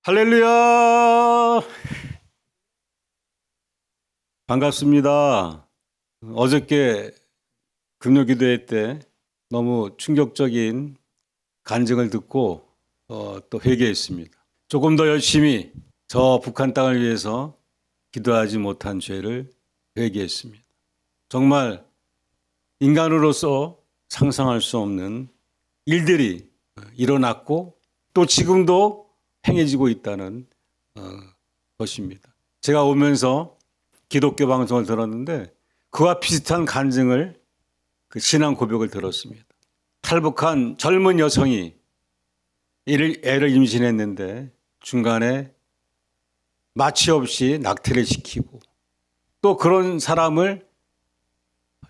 할렐루야! 반갑습니다. 어저께 금요기도회 때 너무 충격적인 간증을 듣고 또 회개했습니다. 조금 더 열심히 저 북한 땅을 위해서 기도하지 못한 죄를 회개했습니다. 정말 인간으로서 상상할 수 없는 일들이 일어났고 또 지금도 행해지고 있다는 것입니다. 제가 오면서 기독교 방송을 들었는데 그와 비슷한 간증을 신앙 고백을 들었습니다. 탈북한 젊은 여성이 애를 임신했는데 중간에 마취 없이 낙태를 시키고 또 그런 사람을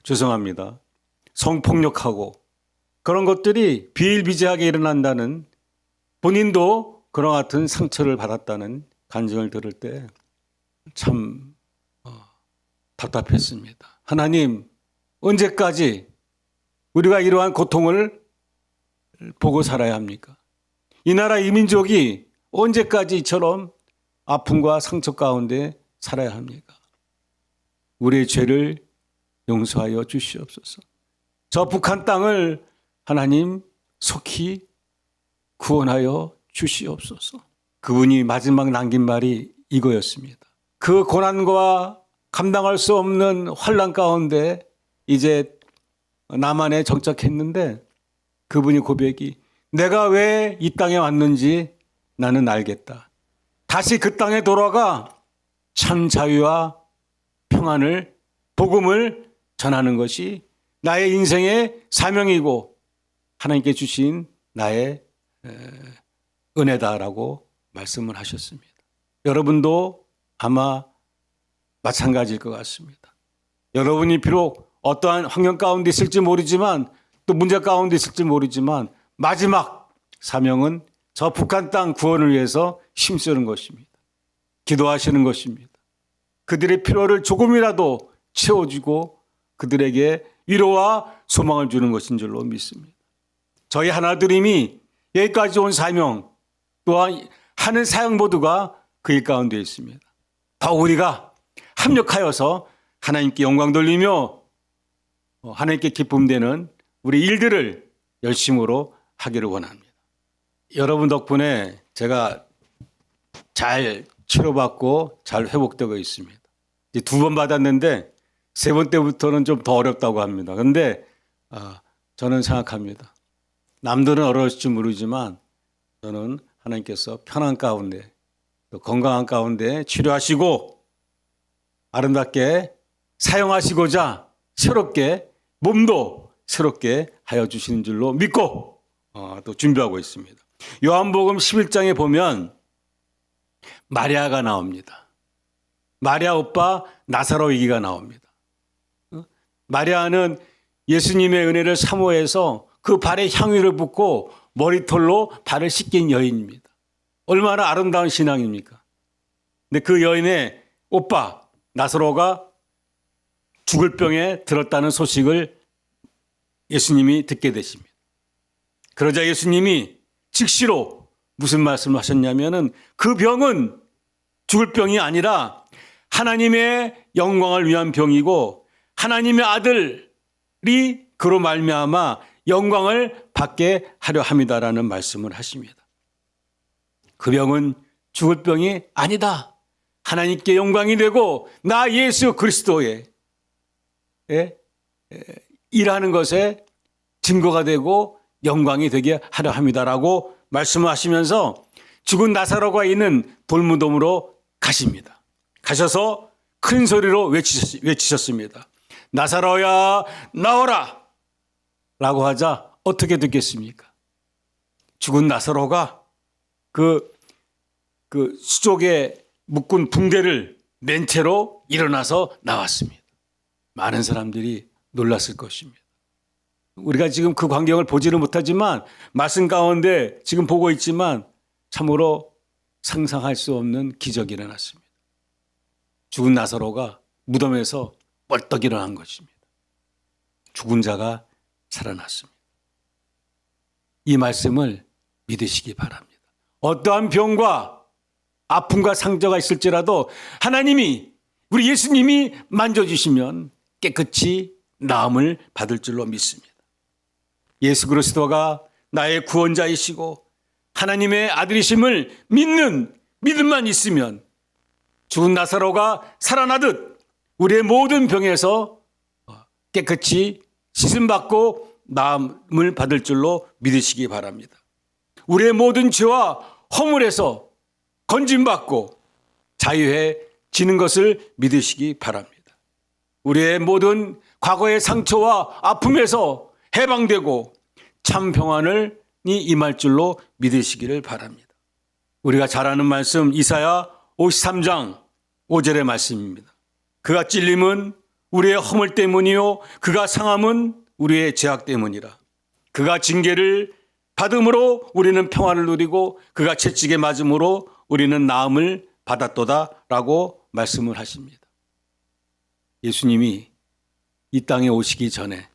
죄송합니다. 성폭력하고 그런 것들이 비일비재하게 일어난다는 본인도 그와 같은 상처를 받았다는 간증을 들을 때 참 답답했습니다. 하나님, 언제까지 우리가 이러한 고통을 보고 살아야 합니까? 이 나라 이 민족이 언제까지 이처럼 아픔과 상처 가운데 살아야 합니까? 우리의 죄를 용서하여 주시옵소서. 저 북한 땅을 하나님 속히 구원하여 주시옵소서. 그분이 마지막 남긴 말이 이거였습니다. 그 고난과 감당할 수 없는 환난 가운데 이제 남한에 정착했는데 그분이 고백이 내가 왜 이 땅에 왔는지 나는 알겠다. 다시 그 땅에 돌아가 참 자유와 평안을 복음을 전하는 것이 나의 인생의 사명이고 하나님께 주신 나의 은혜다라고 말씀을 하셨습니다. 여러분도 아마 마찬가지일 것 같습니다. 여러분이 비록 어떠한 환경 가운데 있을지 모르지만 또 문제 가운데 있을지 모르지만 마지막 사명은 저 북한 땅 구원을 위해서 힘쓰는 것입니다. 기도하시는 것입니다. 그들의 필요를 조금이라도 채워주고 그들에게 위로와 소망을 주는 것인 줄로 믿습니다. 저희 하나드림이 여기까지 온 사명 또한 하는 사역 모두가 그 일 가운데 있습니다. 더 우리가 합력하여서 하나님께 영광 돌리며 하나님께 기쁨 되는 우리 일들을 열심으로 하기를 원합니다. 여러분 덕분에 제가 잘 치료받고 잘 회복되고 있습니다. 이제 2번 받았는데 3번 때부터는 좀 더 어렵다고 합니다. 그런데 저는 생각합니다. 남들은 어려울지 모르지만 저는 하나님께서 편안 가운데 또 건강한 가운데 치료하시고 아름답게 사용하시고자 새롭게 몸도 새롭게 하여 주시는 줄로 믿고 또 준비하고 있습니다. 요한복음 11장에 보면 마리아가 나옵니다. 마리아 오빠 나사로 얘기가 나옵니다. 마리아는 예수님의 은혜를 사모해서 그 발에 향유를 붓고 머리털로 발을 씻긴 여인입니다. 얼마나 아름다운 신앙입니까? 근데 그 여인의 오빠 나사로가 죽을 병에 들었다는 소식을 예수님이 듣게 되십니다. 그러자 예수님이 즉시로 무슨 말씀을 하셨냐면은 그 병은 죽을 병이 아니라 하나님의 영광을 위한 병이고 하나님의 아들이 그로 말미암아 영광을 받게 하려 합니다라는 말씀을 하십니다. 그 병은 죽을 병이 아니다. 하나님께 영광이 되고 나 예수 그리스도의 일하는 것에 증거가 되고 영광이 되게 하려 합니다라고 말씀하시면서 죽은 나사로가 있는 돌무덤으로 가십니다. 가셔서 큰 소리로 외치셨습니다. 나사로야 나오라 라고 하자 어떻게 듣겠습니까? 죽은 나사로가 그 수족에 묶은 붕대를 맨 채로 일어나서 나왔습니다. 많은 사람들이 놀랐을 것입니다. 우리가 지금 그 광경을 보지는 못하지만 말씀 가운데 지금 보고 있지만 참으로 상상할 수 없는 기적이 일어났습니다. 죽은 나사로가 무덤에서 벌떡 일어난 것입니다. 죽은 자가 살아났습니다. 이 말씀을 믿으시기 바랍니다. 어떠한 병과 아픔과 상처가 있을지라도 하나님이, 우리 예수님이 만져주시면 깨끗이 나음을 받을 줄로 믿습니다. 예수 그리스도가 나의 구원자이시고 하나님의 아들이심을 믿는 믿음만 있으면 죽은 나사로가 살아나듯 우리의 모든 병에서 깨끗이 씻음받고 나음을 받을 줄로 믿으시기 바랍니다. 우리의 모든 죄와 허물에서 건짐받고 자유해지는 것을 믿으시기 바랍니다. 우리의 모든 과거의 상처와 아픔에서 해방되고 참 평안을 임할 줄로 믿으시기를 바랍니다. 우리가 잘 아는 말씀 이사야 53장 5절의 말씀입니다. 그가 찔림은 우리의 허물 때문이요 그가 상함은 우리의 죄악 때문이라. 그가 징계를 받음으로 우리는 평안을 누리고 그가 채찍에 맞음으로 우리는 나음을 받았도다라고 말씀을 하십니다. 예수님이 이 땅에 오시기 전에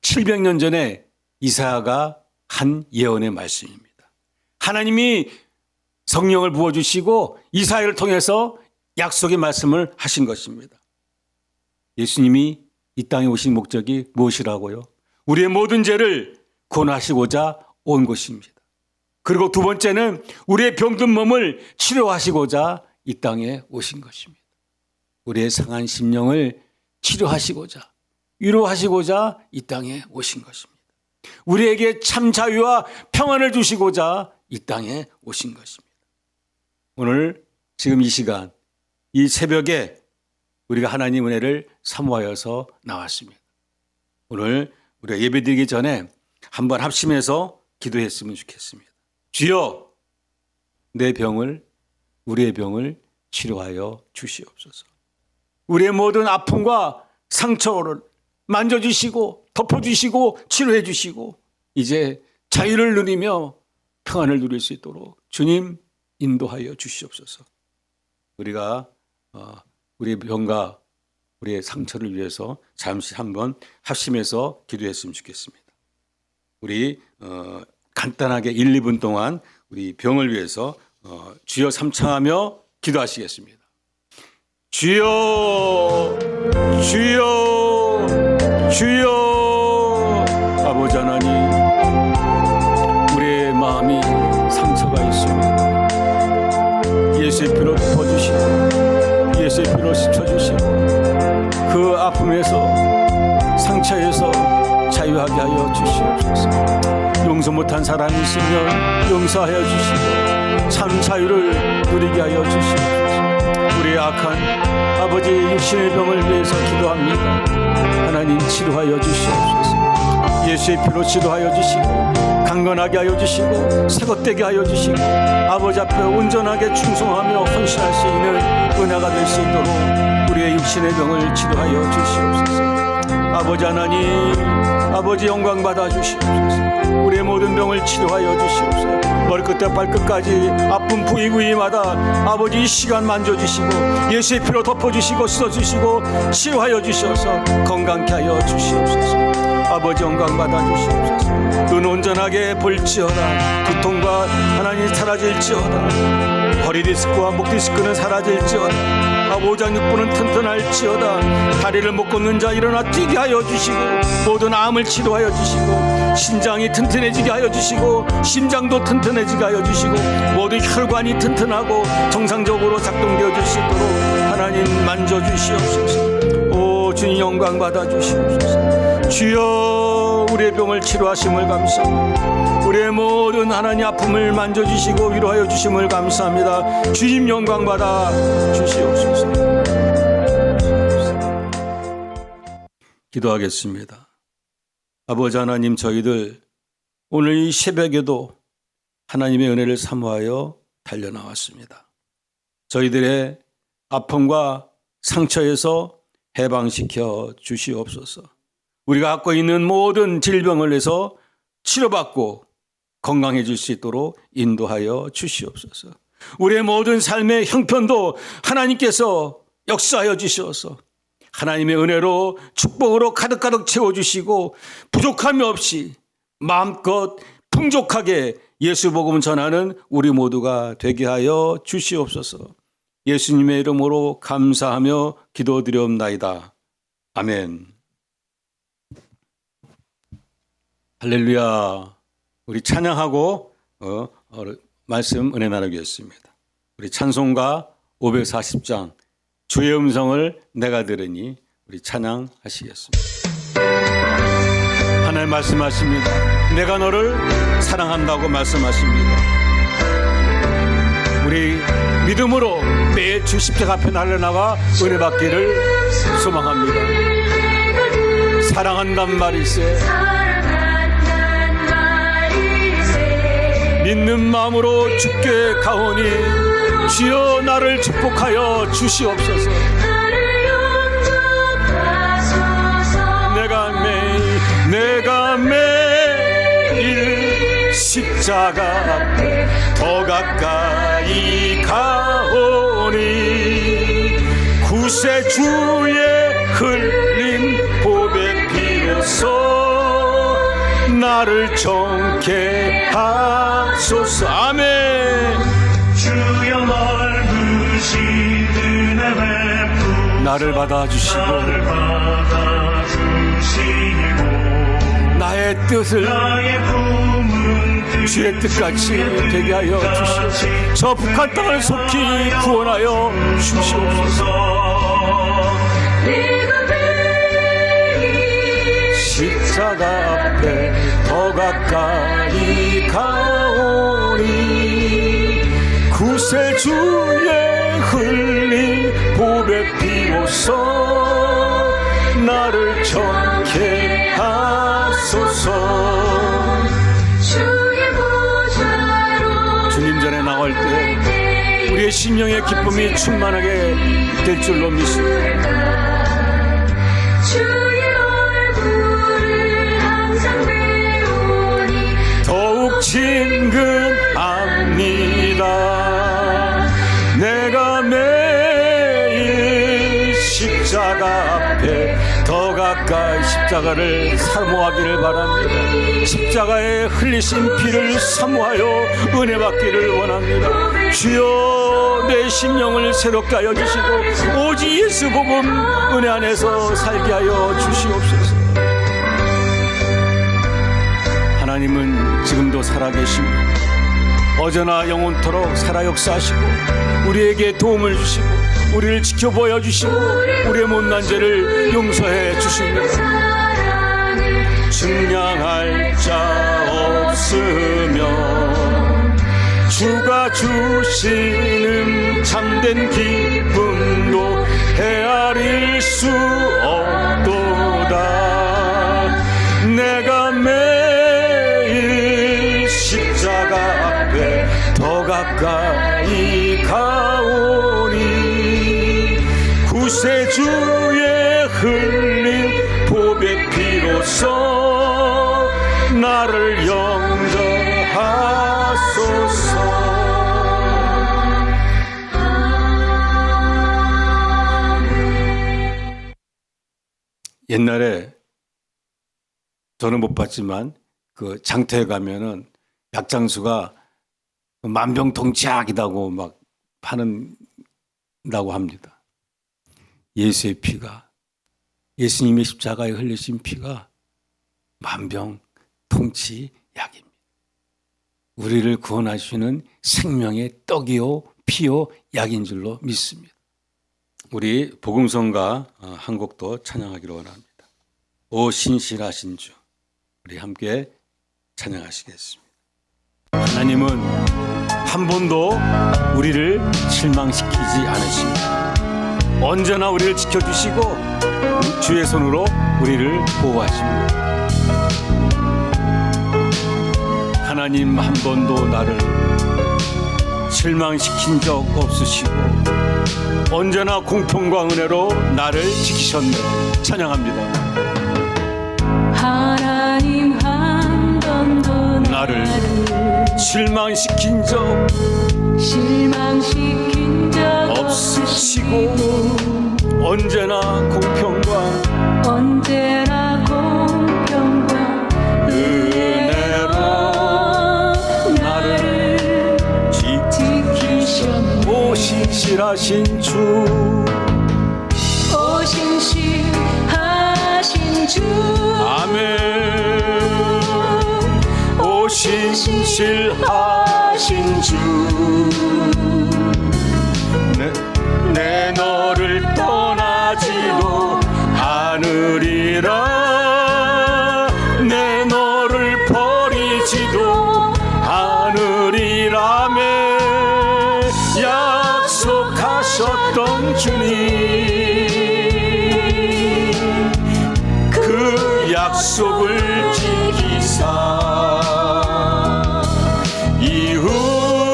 700년 전에 이사야가 한 예언의 말씀입니다. 하나님이 성령을 부어주시고 이사야를 통해서 약속의 말씀을 하신 것입니다. 예수님이 이 땅에 오신 목적이 무엇이라고요? 우리의 모든 죄를 구원하시고자 온 것입니다. 그리고 두 번째는 우리의 병든 몸을 치료하시고자 이 땅에 오신 것입니다. 우리의 상한 심령을 치료하시고자 위로하시고자 이 땅에 오신 것입니다. 우리에게 참 자유와 평안을 주시고자 이 땅에 오신 것입니다. 오늘 지금 이 시간 이 새벽에 우리가 하나님 은혜를 사모하여서 나왔습니다. 오늘 우리가 예배드리기 전에 한번 합심해서 기도했으면 좋겠습니다. 주여 내 병을 우리의 병을 치료하여 주시옵소서. 우리의 모든 아픔과 상처를 만져주시고 덮어주시고 치료해 주시고 이제 자유를 누리며 평안을 누릴 수 있도록 주님 인도하여 주시옵소서. 우리가 우리의 병과 우리의 상처를 위해서 잠시 한번 합심해서 기도했으면 좋겠습니다. 우리 간단하게 1, 2분 동안 우리 병을 위해서 주여 삼창하며 기도하시겠습니다. 주여 주여 주여. 아버지 하나님, 우리의 마음이 상처가 있습니다. 예수의 피로 덮어주시고 예수의 피로 씻어주시고 그 아픔에서 상처에서 자유하게 하여 주시옵소서. 용서 못한 사람이 있으면 용서하여 주시고 참 자유를 누리게 하여 주시옵소서. 우리의 악한 아버지 육신의 병을 위해서 기도합니다. 하나님 치료하여 주시옵소서. 예수의 피로 치료하여 주시고 강건하게 하여 주시고 새것되게 하여 주시고 아버지 앞에 온전하게 충성하며 헌신할 수 있는 은혜가 될 수 있도록 우리의 육신의 병을 치료하여 주시옵소서. 아버지 하나님, 아버지 영광 받아 주시옵소서. 우리의 모든 병을 치료하여 주시옵소서. 머리끝부터 발끝까지 아픈 부위마다 아버지 이 시간 만져주시고 예수의 피로 덮어주시고 씻어주시고 치유하여 주셔서 건강케 하여 주시옵소서. 아버지 영광 받아 주시옵소서. 눈 온전하게 볼지어다. 두통과 하나님 사라질지어다. 허리 디스크와 목 디스크는 사라질지어다. 오장육부는 튼튼할지어다. 다리를 못 걷는 자 일어나 뛰게 하여 주시고 모든 암을 치료하여 주시고 신장이 튼튼해지게 하여 주시고 심장도 튼튼해지게 하여 주시고 모든 혈관이 튼튼하고 정상적으로 작동되어 줄 수 있도록 하나님 만져주시옵소서. 오 주님 영광 받아 주시옵소서. 주여 우리의 병을 치료하심을 감사합니다. 우리의 모든 하나님 아픔을 만져주시고 위로하여 주심을 감사합니다. 주님 영광 받아 주시옵소서. 기도하겠습니다. 아버지 하나님, 저희들 오늘 이 새벽에도 하나님의 은혜를 사모하여 달려나왔습니다. 저희들의 아픔과 상처에서 해방시켜 주시옵소서. 우리가 갖고 있는 모든 질병을 해서 치료받고 건강해질 수 있도록 인도하여 주시옵소서. 우리의 모든 삶의 형편도 하나님께서 역사하여 주셔서 하나님의 은혜로 축복으로 가득가득 채워주시고 부족함이 없이 마음껏 풍족하게 예수 복음 전하는 우리 모두가 되게 하여 주시옵소서. 예수님의 이름으로 감사하며 기도드리옵나이다. 아멘. 할렐루야. 우리 찬양하고 말씀 은혜 나누겠습니다. 우리 찬송가 540장 주의 음성을 내가 들으니 우리 찬양하시겠습니다. 하나님 말씀하십니다. 내가 너를 사랑한다고 말씀하십니다. 우리 믿음으로 매일 주 십자가 앞에 나려나가 은혜 받기를 소망합니다. 사랑한단 말일세 믿는 마음으로 주께 가오니 주여 나를 축복하여 주시옵소서. 내가 매일 십자가 앞에 더 가까이 가오니 구세주의 흘린 보배 피로써 나를 정케 하소서. 아멘. 주여 넓으신 은혜 베푸 나를 받아주시고 나의 뜻을 주의 뜻같이 되게 하여 주시옵소서. 저 북한 땅을 속히 구원하여 주시옵소서. 십자가 앞에 더 가까이 가오니 구세주의 흘린 보배 피로써 나를 정케 하소서. 주님 전에 나갈 때 우리의 심령의 기쁨이 충만하게 될 줄로 믿습니다. 더욱 친근합니다. 내가 매일 십자가 앞에 더 가까이 십자가를 사모하기를 바랍니다. 십자가에 흘리신 피를 사모하여 은혜 받기를 원합니다. 주여 내 심령을 새롭게 하여 주시고 오직 예수 복음 은혜 안에서 살게 하여 주시옵소서. 하나님은 지금도 살아계십니다. 어제나 영원토록 살아 역사하시고 우리에게 도움을 주시고 우리를 지켜보여 주시고 우리의 못난 죄를 용서해 주십니다. 증량할 자 없으며 주가 주시는 참된 기쁨도 헤아릴 수 없도다. 내가 매일 십자가 앞에 더 가까이 가오니 구세주의 흘린 보배 피로써 나를 영접하소서. 옛날에 저는 못 봤지만 그 장터에 가면은 약장수가 만병통치약이라고 막 파는다고 합니다. 예수의 피가, 예수님의 십자가에 흘리신 피가 만병통치약입니다. 우리를 구원하시는 생명의 떡이요 피요 약인 줄로 믿습니다. 우리 복음성가 한 곡도 찬양하기로 원합니다. 오 신실하신 주, 우리 함께 찬양하시겠습니다. 하나님은 한 번도 우리를 실망시키지 않으십니다. 언제나 우리를 지켜주시고 주의 손으로 우리를 보호하십니다. 하나님 한 번도 나를 실망시킨 적 없으시고 언제나 공평과 은혜로 나를 지키셨네. 찬양합니다. 하나님 한 번도 나를 실망시킨 적 없으시고 언제나 공평과 은혜로 신실하신 주 오 신실하신 주 아멘 오 신실하신 주 내 너를 떠나지도 않으리라 내 너를 버리지도 않으리라며 약속하셨던 주님 그 약속을 지키사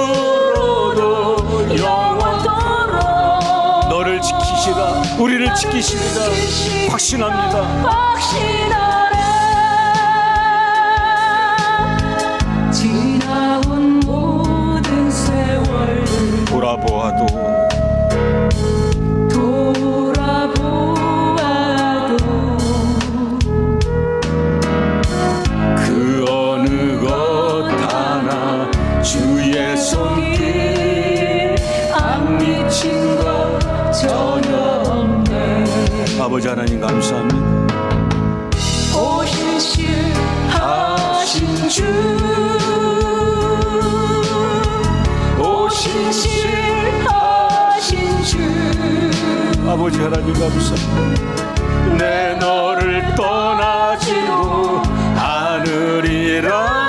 이후로도 영원토록 너를 지키시라 우리를 지키시리라 확신합니다 확신하라 지나온 모든 세월 돌아보아도 그 어느 것 하나 주의 손길 안 미친 것 전혀 없네 아버지 하나님 감사합니다 오 신실하신 주 오 신실하신 주 아버지 하나님 감사합니다 내 너를 떠나지도 않으리라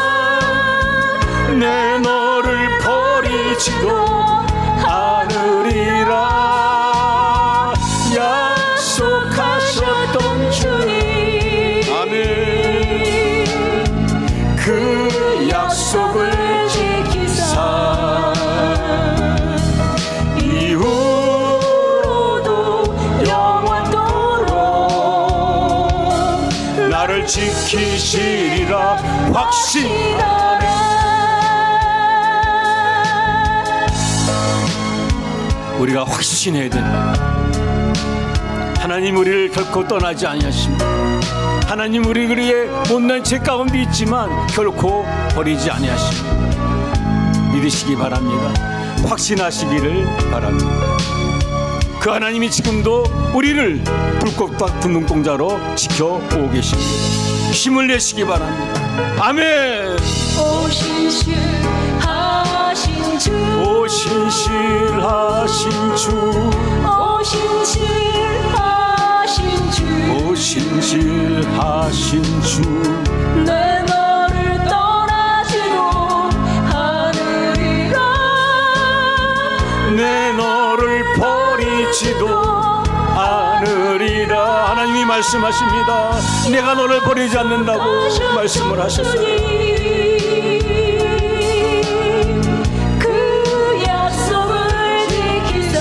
내 너를 버리지도 않으리라 약속하셨던 주님 아멘 그 약속을 지키사 이후로도 영원토록 나를 지키시리라 확신하네 우리가 확신해야 된다 하나님 우리를 결코 떠나지 아니하십니다 하나님 우리를 위해 못난 죄 가운데 있지만 결코 버리지 아니하십니다 믿으시기 바랍니다 확신하시기를 바랍니다 그 하나님이 지금도 우리를 불꽃 같은 눈동자로 지켜보고 계십니다 힘을 내시기 바랍니다 아멘 오 신실하신 주 오 신실하신 주 오 신실하신 주 오 신실하신 주 내 너를 떠나지도 않으리라 내 너를 버리지도 않으리라 하나님이 말씀하십니다 내가 너를 버리지 않는다고 말씀을 하셨어요 그 약속을 지키사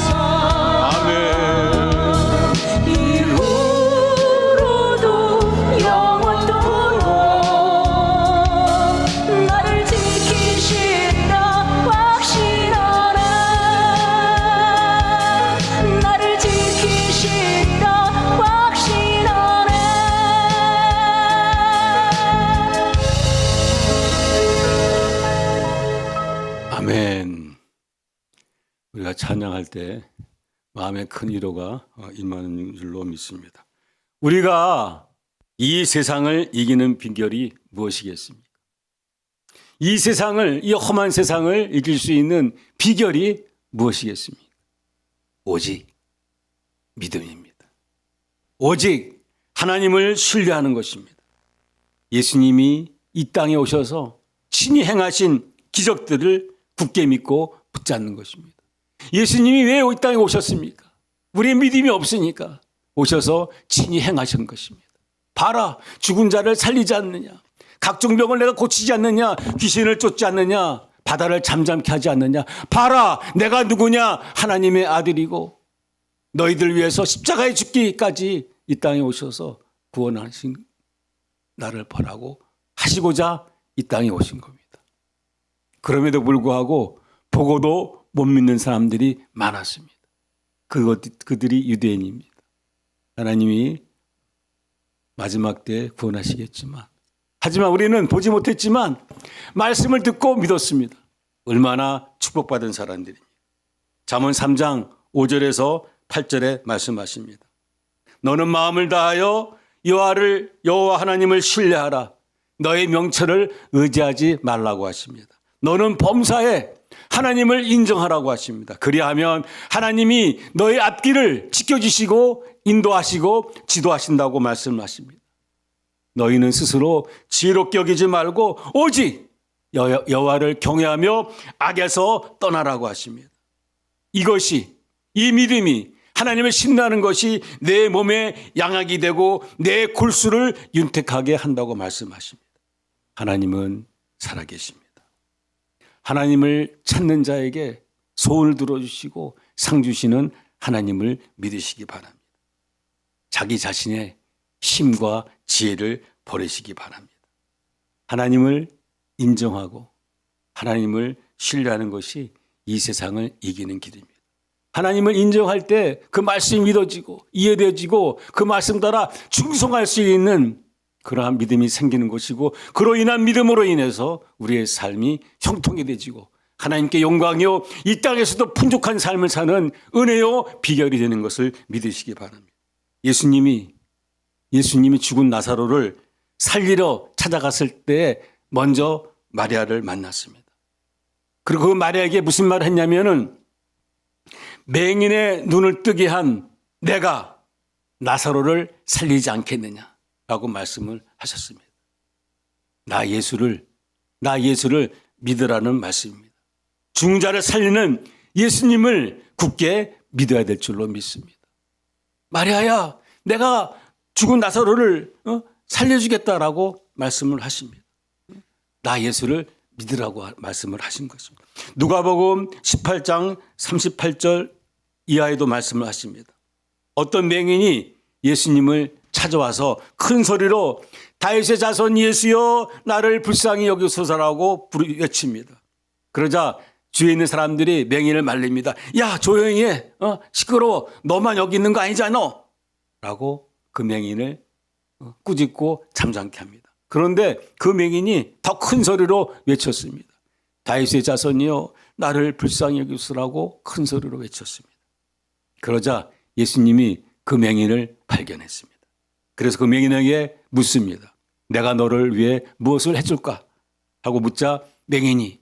아멘 이후로도 영원토록 나를 지키시리라 확신하라 나를 지키시리라 확신하라 아멘 우리가 찬양할 때 마음에 큰 위로가 임하는 줄로 믿습니다 우리가 이 세상을 이기는 비결이 무엇이겠습니까? 이 세상을 이 험한 세상을 이길 수 있는 비결이 무엇이겠습니까? 오직 믿음입니다. 오직 하나님을 신뢰하는 것입니다. 예수님이 이 땅에 오셔서 친히 행하신 기적들을 굳게 믿고 붙잡는 것입니다. 예수님이 왜 이 땅에 오셨습니까? 우리의 믿음이 없으니까 오셔서 친히 행하신 것입니다. 봐라, 죽은 자를 살리지 않느냐, 각종 병을 내가 고치지 않느냐, 귀신을 쫓지 않느냐, 바다를 잠잠케 하지 않느냐. 봐라, 내가 누구냐? 하나님의 아들이고 너희들 위해서 십자가에 죽기까지 이 땅에 오셔서 구원하신 나를 보라고 하시고자 이 땅에 오신 겁니다. 그럼에도 불구하고 보고도 못 믿는 사람들이 많았습니다. 그들이 유대인입니다. 하나님이 마지막 때 구원하시겠지만, 하지만 우리는 보지 못했지만 말씀을 듣고 믿었습니다. 얼마나 축복받은 사람들입니다. 잠언 3장 5절에서 8절에 말씀하십니다. 너는 마음을 다하여 여호와 하나님을 신뢰하라. 너의 명철을 의지하지 말라고 하십니다. 너는 범사에 하나님을 인정하라고 하십니다. 그리하면 하나님이 너의 앞길을 지켜주시고 인도하시고 지도하신다고 말씀하십니다. 너희는 스스로 지혜롭게 여기지 말고 오직 여호와를 경외하며 악에서 떠나라고 하십니다. 이것이, 이 믿음이, 하나님을 신뢰하는 것이 내 몸에 양약이 되고 내 골수를 윤택하게 한다고 말씀하십니다. 하나님은 살아계십니다. 하나님을 찾는 자에게 소원을 들어주시고 상 주시는 하나님을 믿으시기 바랍니다. 자기 자신의 힘과 지혜를 버리시기 바랍니다. 하나님을 인정하고 하나님을 신뢰하는 것이 이 세상을 이기는 길입니다. 하나님을 인정할 때 그 말씀이 믿어지고 이해되어지고 그 말씀 따라 충성할 수 있는 그러한 믿음이 생기는 것이고, 그로 인한 믿음으로 인해서 우리의 삶이 형통해지고 하나님께 영광이요 이 땅에서도 풍족한 삶을 사는 은혜요 비결이 되는 것을 믿으시기 바랍니다. 예수님이 죽은 나사로를 살리러 찾아갔을 때 먼저 마리아를 만났습니다. 그리고 그 마리아에게 무슨 말을 했냐면은, 맹인의 눈을 뜨게 한 내가 나사로를 살리지 않겠느냐라고 말씀을 하셨습니다. 나 예수를 믿으라는 말씀입니다. 죽은 자를 살리는 예수님을 굳게 믿어야 될 줄로 믿습니다. 마리아야, 내가 죽은 나사로를 살려주겠다라고 말씀을 하십니다. 나 예수를 믿으라고 말씀을 하신 것입니다. 누가복음 18장 38절 이하에도 말씀을 하십니다. 어떤 맹인이 예수님을 찾아와서 큰 소리로 다윗의 자손 예수여 나를 불쌍히 여기소서라고 외칩니다. 그러자 주위에 있는 사람들이 맹인을 말립니다. 야, 조용히 해. 시끄러워. 너만 여기 있는 거 아니잖아. 라고 그 맹인을 꾸짖고 잠잠케 합니다. 그런데 그 맹인이 더 큰 소리로 외쳤습니다. 다윗의 자손이여 나를 불쌍히 여기소서라고 큰 소리로 외쳤습니다. 그러자 예수님이 그 맹인을 발견했습니다. 그래서 그 맹인에게 묻습니다. 내가 너를 위해 무엇을 해줄까? 하고 묻자 맹인이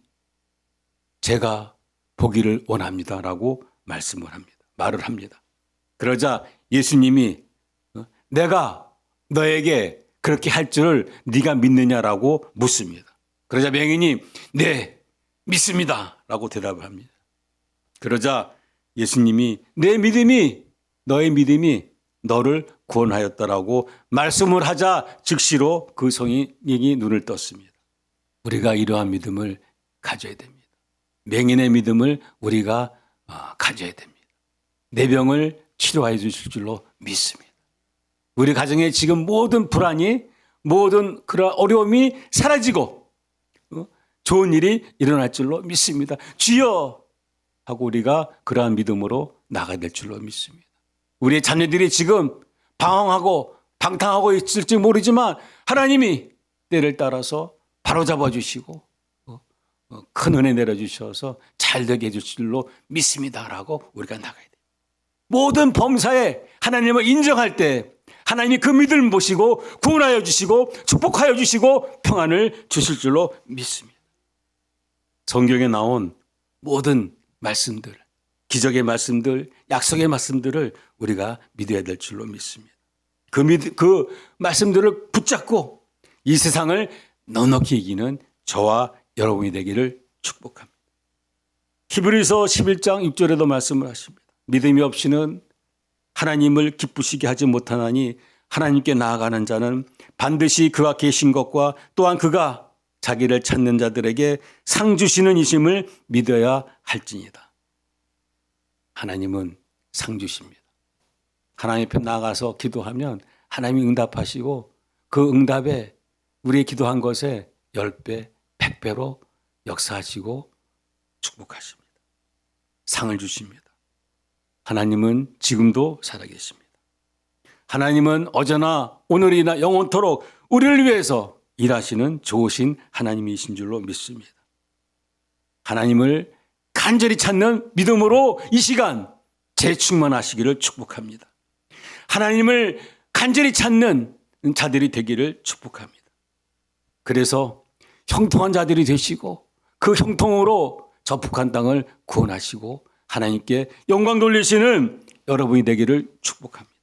제가 보기를 원합니다라고 말을 합니다. 그러자 예수님이 내가 너에게 그렇게 할 줄을 네가 믿느냐라고 묻습니다. 그러자 맹인이 네, 믿습니다 라고 대답을 합니다. 그러자 예수님이 너의 믿음이 너를 구원하였다라고 말씀을 하자 즉시로 그 성인이 눈을 떴습니다. 우리가 이러한 믿음을 가져야 됩니다. 맹인의 믿음을 우리가 가져야 됩니다. 내 병을 치료해 주실 줄로 믿습니다. 우리 가정에 지금 모든 불안이, 모든 그런 어려움이 사라지고 좋은 일이 일어날 줄로 믿습니다. 주여 하고 우리가 그러한 믿음으로 나가야 될 줄로 믿습니다. 우리의 자녀들이 지금 방황하고 방탕하고 있을지 모르지만 하나님이 때를 따라서 바로잡아 주시고 큰 은혜 내려주셔서 잘되게 해줄 줄로 믿습니다라고 우리가 나가야 돼요. 모든 범사에 하나님을 인정할 때 하나님이 그 믿음을 보시고 구원하여 주시고 축복하여 주시고 평안을 주실 줄로 믿습니다. 성경에 나온 모든 말씀들, 기적의 말씀들, 약속의 말씀들을 우리가 믿어야 될 줄로 믿습니다. 그 말씀들을 붙잡고 이 세상을 넉넉히 이기는 저와 여러분이 되기를 축복합니다. 히브리서 11장 6절에도 말씀을 하십니다. 믿음이 없이는 하나님을 기쁘시게 하지 못하나니 하나님께 나아가는 자는 반드시 그가 계신 것과 또한 그가 자기를 찾는 자들에게 상 주시는 이심을 믿어야 할지니라. 하나님은 상 주십니다. 하나님 앞에 나가서 기도하면 하나님이 응답하시고 그 응답에 우리의 기도한 것에 10배, 100배로 역사하시고 축복하십니다. 상을 주십니다. 하나님은 지금도 살아계십니다. 하나님은 어제나 오늘이나 영원토록 우리를 위해서 일하시는 좋으신 하나님이신 줄로 믿습니다. 하나님을 간절히 찾는 믿음으로 이 시간 재충만하시기를 축복합니다. 하나님을 간절히 찾는 자들이 되기를 축복합니다. 그래서 형통한 자들이 되시고 그 형통으로 저 북한 땅을 구원하시고 하나님께 영광 돌리시는 여러분이 되기를 축복합니다.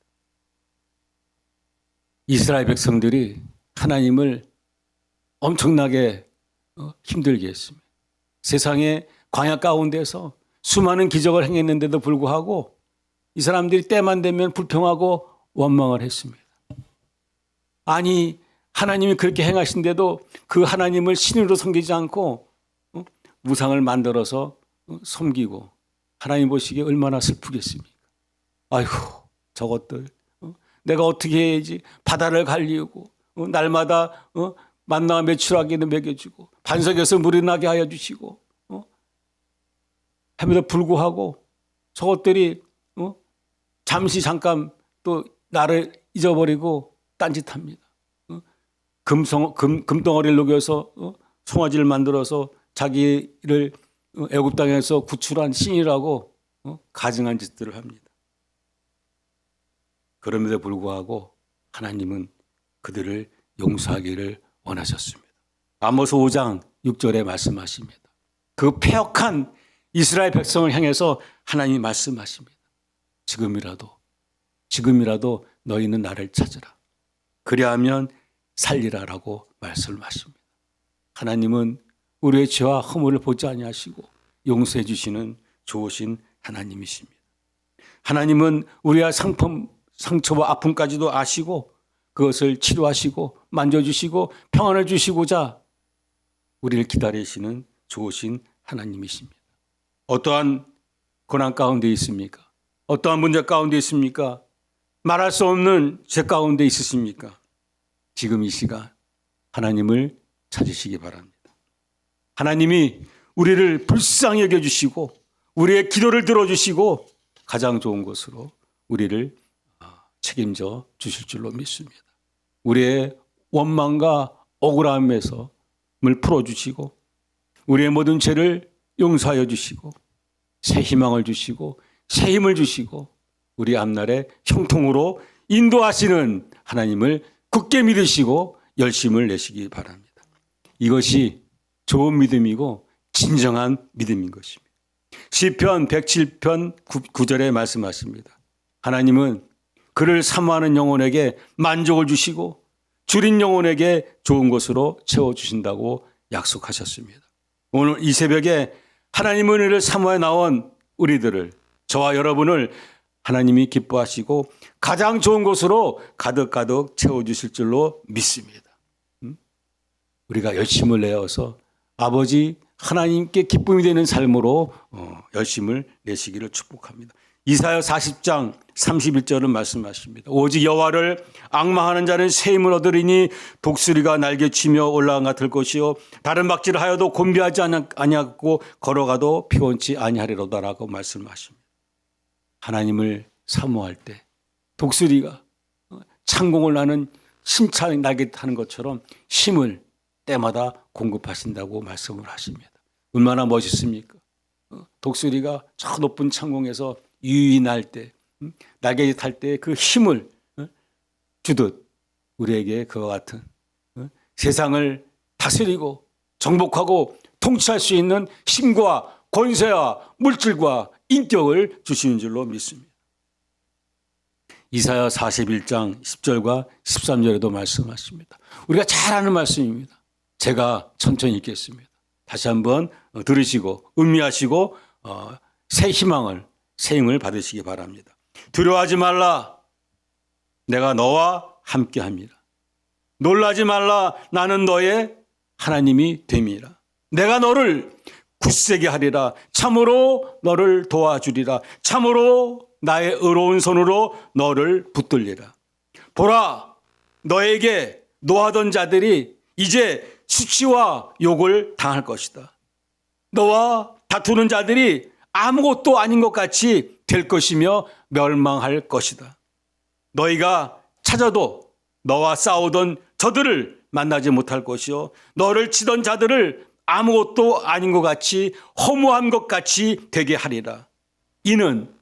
이스라엘 백성들이 하나님을 엄청나게 힘들게 했습니다. 세상의 광야 가운데서 수많은 기적을 행했는데도 불구하고 이 사람들이 때만 되면 불평하고 원망을 했습니다. 아니 하나님이 그렇게 행하신데도 그 하나님을 신으로 섬기지 않고 우상을 만들어서 섬기고 하나님 보시기에 얼마나 슬프겠습니까? 아이고 저것들 내가 어떻게 해야지 바다를 갈리우고 날마다 만나와 메추라기도 먹여주고 반석에서 물이 나게 하여 주시고 함에도 불구하고 저것들이 잠깐 또 나를 잊어버리고 딴짓합니다. 금덩어리를 녹여서 송아지를 만들어서 자기를 애굽 땅에서 구출한 신이라고 가증한 짓들을 합니다. 그럼에도 불구하고 하나님은 그들을 용서하기를 원하셨습니다. 아모스 5장 6절에 말씀하십니다. 그 패역한 이스라엘 백성을 향해서 하나님이 말씀하십니다. 지금이라도 너희는 나를 찾으라. 그리하면 살리라라고 말씀하십니다. 하나님은 우리의 죄와 허물을 보지 아니하시고 용서해 주시는 좋으신 하나님이십니다. 하나님은 우리의 상처와 아픔까지도 아시고 그것을 치료하시고 만져주시고 평안을 주시고자 우리를 기다리시는 좋으신 하나님이십니다. 어떠한 고난 가운데 있습니까? 어떠한 문제 가운데 있습니까? 말할 수 없는 죄 가운데 있으십니까? 지금 이 시간 하나님을 찾으시기 바랍니다. 하나님이 우리를 불쌍히 여겨주시고 우리의 기도를 들어주시고 가장 좋은 것으로 우리를 책임져 주실 줄로 믿습니다. 우리의 원망과 억울함에서 물 풀어주시고 우리의 모든 죄를 용서하여 주시고 새 희망을 주시고 새 힘을 주시고 우리 앞날의 형통으로 인도하시는 하나님을 굳게 믿으시고 열심을 내시기 바랍니다. 이것이 좋은 믿음이고 진정한 믿음인 것입니다. 시편 107편 9절에 말씀하십니다. 하나님은 그를 사모하는 영혼에게 만족을 주시고 줄인 영혼에게 좋은 것으로 채워주신다고 약속하셨습니다. 오늘 이 새벽에 하나님의 은혜를 사모해 나온 우리들을 저와 여러분을 하나님이 기뻐하시고 가장 좋은 것으로 가득가득 채워주실 줄로 믿습니다. 우리가 열심을 내어서 아버지 하나님께 기쁨이 되는 삶으로 열심을 내시기를 축복합니다. 이사야 40장 31절은 말씀하십니다. 오직 여호와를 앙망하는 자는 새 힘을 얻으리니 독수리가 날개치며 올라간 같을 것이요 다른 박질을 하여도 곤비하지 아니하고 걸어가도 피곤치 아니하리로다라고 말씀하십니다. 하나님을 사모할 때 독수리가 창공을 나는 심찬 날개 타는 것처럼 힘을 때마다 공급하신다고 말씀을 하십니다. 얼마나 멋있습니까? 독수리가 저 높은 창공에서 유유히 날 때, 날개 탈 때 그 힘을 주듯 우리에게 그와 같은 세상을 다스리고 정복하고 통치할 수 있는 힘과 권세와 물질과 인격을 주시는 줄로 믿습니다. 이사야 41장 10절과 13절에도 말씀하십니다. 우리가 잘 아는 말씀입니다. 제가 천천히 읽겠습니다. 다시 한번 들으시고 음미하시고 새 희망을 새 힘을 받으시기 바랍니다. 두려워하지 말라. 내가 너와 함께합니다. 놀라지 말라. 나는 너의 하나님이 됨이라. 내가 너를 굳세게 하리라. 참으로 너를 도와주리라. 참으로 나의 의로운 손으로 너를 붙들리라. 보라, 너에게 노하던 자들이 이제 수치와 욕을 당할 것이다. 너와 다투는 자들이 아무것도 아닌 것 같이 될 것이며 멸망할 것이다. 너희가 찾아도 너와 싸우던 저들을 만나지 못할 것이요 너를 치던 자들을 아무것도 아닌 것 같이 허무한 것 같이 되게 하리라. 이는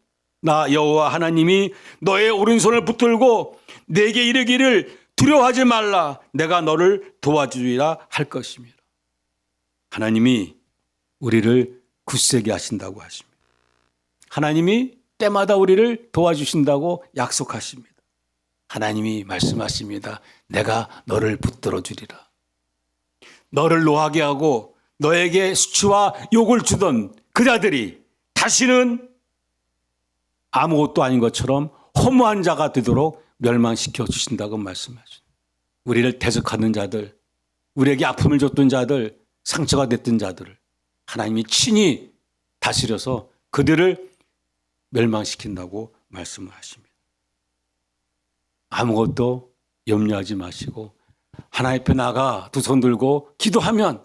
나 여호와 하나님이 너의 오른손을 붙들고 내게 이르기를 두려워하지 말라. 내가 너를 도와주리라 할 것입니다. 하나님이 우리를 굳세게 하신다고 하십니다. 하나님이 때마다 우리를 도와주신다고 약속하십니다. 하나님이 말씀하십니다. 내가 너를 붙들어 주리라. 너를 노하게 하고 너에게 수치와 욕을 주던 그 자들이 다시는 아무것도 아닌 것처럼 허무한 자가 되도록 멸망시켜 주신다고 말씀하십니다. 우리를 대적하는 자들, 우리에게 아픔을 줬던 자들, 상처가 됐던 자들을 하나님이 친히 다스려서 그들을 멸망시킨다고 말씀을 하십니다. 아무것도 염려하지 마시고 하나님 앞에 나가 두 손 들고 기도하면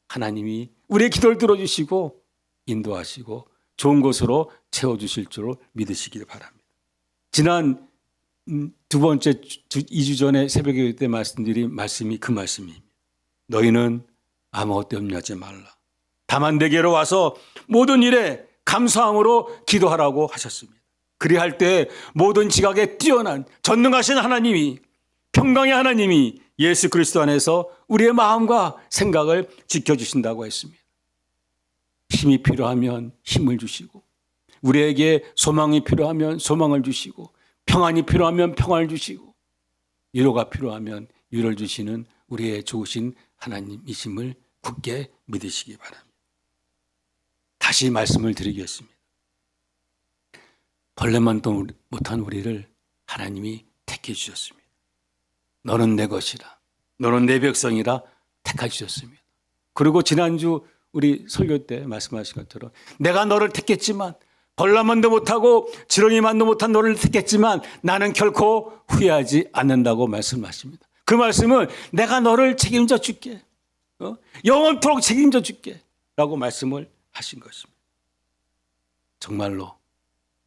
하나님이 우리의 기도를 들어주시고 인도하시고 좋은 곳으로 채워주실 줄 믿으시길 바랍니다. 지난 두 번째 2주 전에 새벽에 때 말씀드린 말씀이 그 말씀입니다. 너희는 아무것도 염려하지 말라. 다만 내게로 와서 모든 일에 감사함으로 기도하라고 하셨습니다. 그리할 때 모든 지각에 뛰어난 전능하신 하나님이 평강의 하나님이 예수 그리스도 안에서 우리의 마음과 생각을 지켜주신다고 했습니다. 힘이 필요하면 힘을 주시고 우리에게 소망이 필요하면 소망을 주시고 평안이 필요하면 평안을 주시고 위로가 필요하면 위로를 주시는 우리의 좋으신 하나님이심을 굳게 믿으시기 바랍니다. 다시 말씀을 드리겠습니다. 벌레만도 못한 우리를 하나님이 택해 주셨습니다. 너는 내 것이라. 너는 내 백성이라 택해 주셨습니다. 그리고 지난주 우리 설교 때 말씀하신 것처럼 내가 너를 택했지만 벌레만도 못하고 지렁이만도 못한 너를 택했지만 나는 결코 후회하지 않는다고 말씀하십니다. 그 말씀은 내가 너를 책임져 줄게. 영원토록 책임져 줄게 라고 말씀을 하신 것입니다. 정말로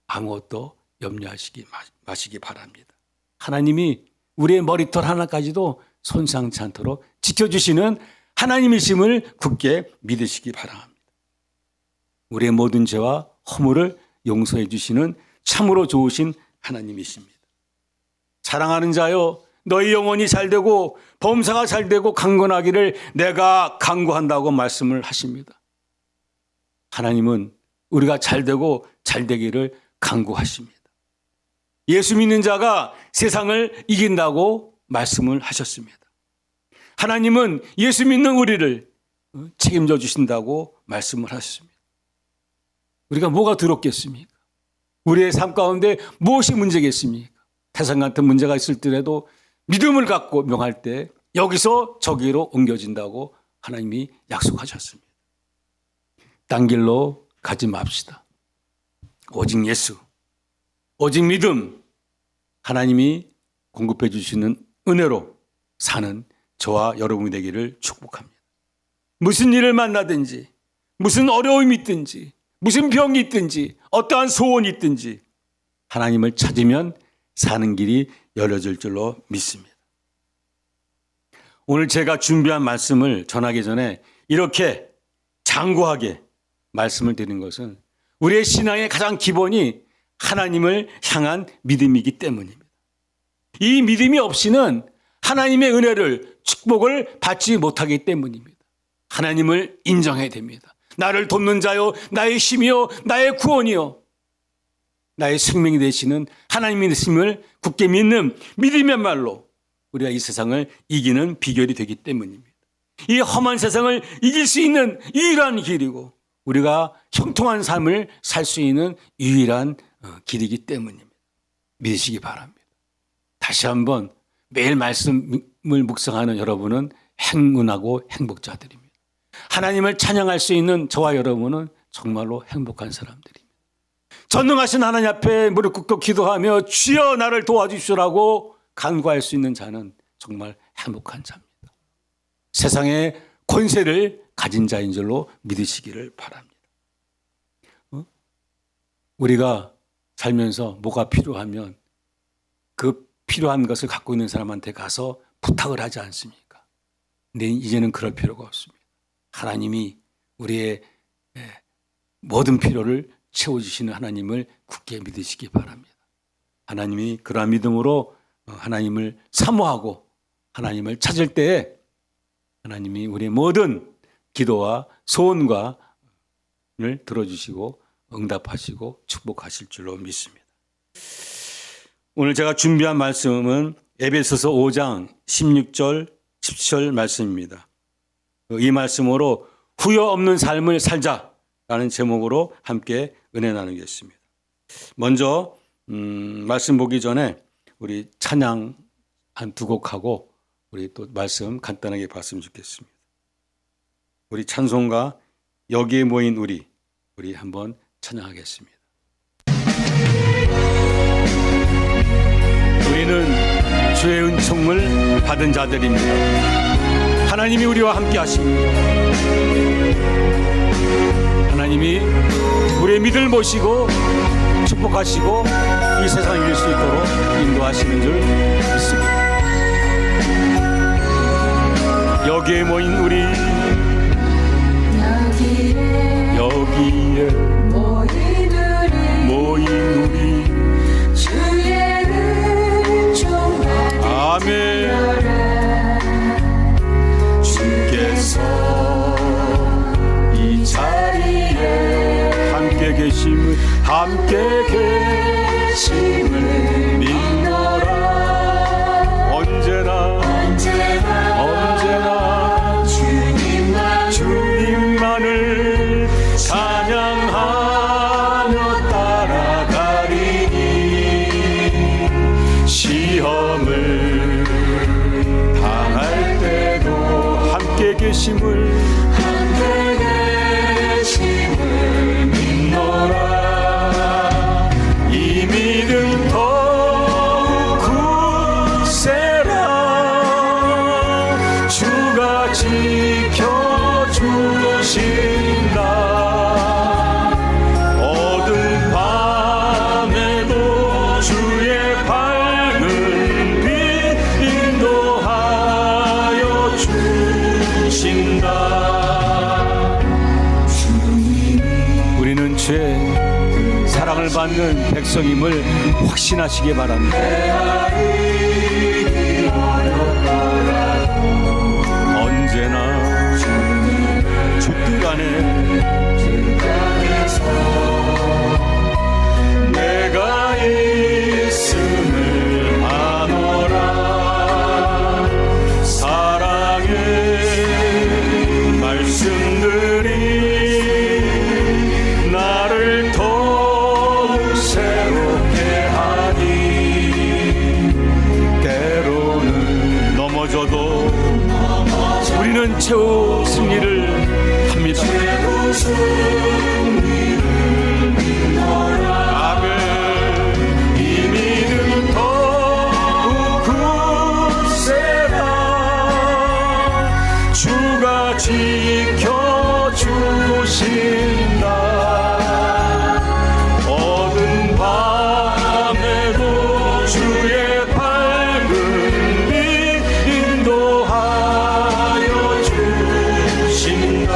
아무것도 염려하시기 마시기 바랍니다. 하나님이 우리의 머리털 하나까지도 손상치 않도록 지켜주시는 하나님이심을 굳게 믿으시기 바랍니다. 우리의 모든 죄와 허물을 용서해 주시는 참으로 좋으신 하나님이십니다. 사랑하는 자여 너희 영혼이 잘되고 범사가 잘되고 강건하기를 내가 간구한다고 말씀을 하십니다. 하나님은 우리가 잘되고 잘되기를 간구하십니다. 예수 믿는 자가 세상을 이긴다고 말씀을 하셨습니다. 하나님은 예수 믿는 우리를 책임져 주신다고 말씀을 하셨습니다. 우리가 뭐가 두렵겠습니까? 우리의 삶 가운데 무엇이 문제겠습니까? 태산 같은 문제가 있을 때라도 믿음을 갖고 명할 때 여기서 저기로 옮겨진다고 하나님이 약속하셨습니다. 딴 길로 가지 맙시다. 오직 예수, 오직 믿음, 하나님이 공급해 주시는 은혜로 사는 저와 여러분이 되기를 축복합니다. 무슨 일을 만나든지 무슨 어려움이 있든지 무슨 병이 있든지 어떠한 소원이 있든지 하나님을 찾으면 사는 길이 열려질 줄로 믿습니다. 오늘 제가 준비한 말씀을 전하기 전에 이렇게 장구하게 말씀을 드린 것은 우리의 신앙의 가장 기본이 하나님을 향한 믿음이기 때문입니다. 이 믿음이 없이는 하나님의 은혜를 축복을 받지 못하기 때문입니다. 하나님을 인정해야 됩니다. 나를 돕는 자요 나의 힘이요 나의 구원이요 나의 생명이 되시는 하나님의 되심을 굳게 믿는 믿음이야말로 우리가 이 세상을 이기는 비결이 되기 때문입니다. 이 험한 세상을 이길 수 있는 유일한 길이고 우리가 형통한 삶을 살 수 있는 유일한 길이기 때문입니다. 믿으시기 바랍니다. 다시 한번 매일 말씀을 묵상하는 여러분은 행운하고 행복자들입니다. 하나님을 찬양할 수 있는 저와 여러분은 정말로 행복한 사람들입니다. 전능하신 하나님 앞에 무릎 꿇고 기도하며 주여 나를 도와주시라고 간구할 수 있는 자는 정말 행복한 자입니다. 세상의 권세를 가진 자인 줄로 믿으시기를 바랍니다. 우리가 살면서 뭐가 필요하면 그 필요한 것을 갖고 있는 사람한테 가서 부탁을 하지 않습니까? 근데 이제는 그럴 필요가 없습니다. 하나님이 우리의 모든 필요를 채워주시는 하나님을 굳게 믿으시기 바랍니다. 하나님이 그러한 믿음으로 하나님을 사모하고 하나님을 찾을 때에 하나님이 우리의 모든 기도와 소원과 을 들어주시고 응답하시고 축복하실 줄로 믿습니다. 오늘 제가 준비한 말씀은 에베소서 5장 16절 17절 말씀입니다. 이 말씀으로 후회 없는 삶을 살자라는 제목으로 함께 은혜 나누겠습니다. 먼저 말씀 보기 전에 우리 찬양 한 두 곡하고 우리 또 말씀 간단하게 봤으면 좋겠습니다. 우리 찬송가 여기에 모인 우리 한번 찬양하겠습니다. 우리는 주의 은총을 받은 자들입니다. 하나님이 우리와 함께 하십니다. 하나님이 우리의 믿음을 보시고 축복하시고 이 세상을 이길 수 있도록 인도하시는 줄 믿습니다. 여기에 모인 우리 여기에 모인 우리 주의 은총 받은 아멘. 주께서 이 자리에 함께 계심을 믿노라. 언제나 주님만을 찬양하며 따라가리니 시험을 당할 때도 함께 계심을 믿노라. 이 믿음 더욱 굳세라. 주가 지켜주신다. 어두운 밤에도 주의 밝은 빛 인도하여 주신다. 우리는 주의 사랑을 받는 백성임을 확신하시기 바랍니다. 언제나 주 뜻 안에 내가 있음을 아노라. 사랑의 말씀들이 나를 더욱 새롭게 하니 때로는 넘어져도 우리는 최후 승리를 합니다. 아멘. 이 믿음 더욱 굳세라. 주가 지켜주신다. 어두운 밤에도 주의 밝은 빛 인도하여 주신다.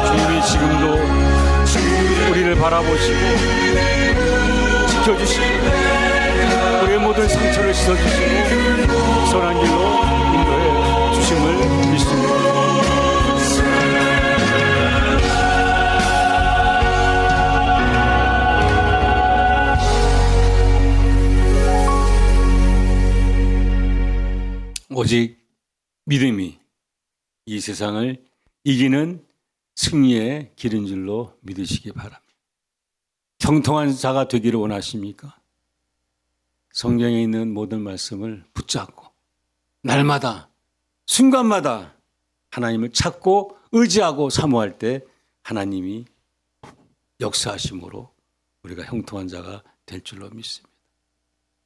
주님이 지금도 우리를 바라보시고 지켜주시고 우리의 모든 상처를 씻어주시고 선한 길로 인도해 주심을 믿습니다. 오직 믿음이 이 세상을 이기는 승리의 길인 줄로 믿으시기 바랍니다. 형통한 자가 되기를 원하십니까? 성경에 있는 모든 말씀을 붙잡고 날마다 순간마다 하나님을 찾고 의지하고 사모할 때 하나님이 역사하심으로 우리가 형통한 자가 될 줄로 믿습니다.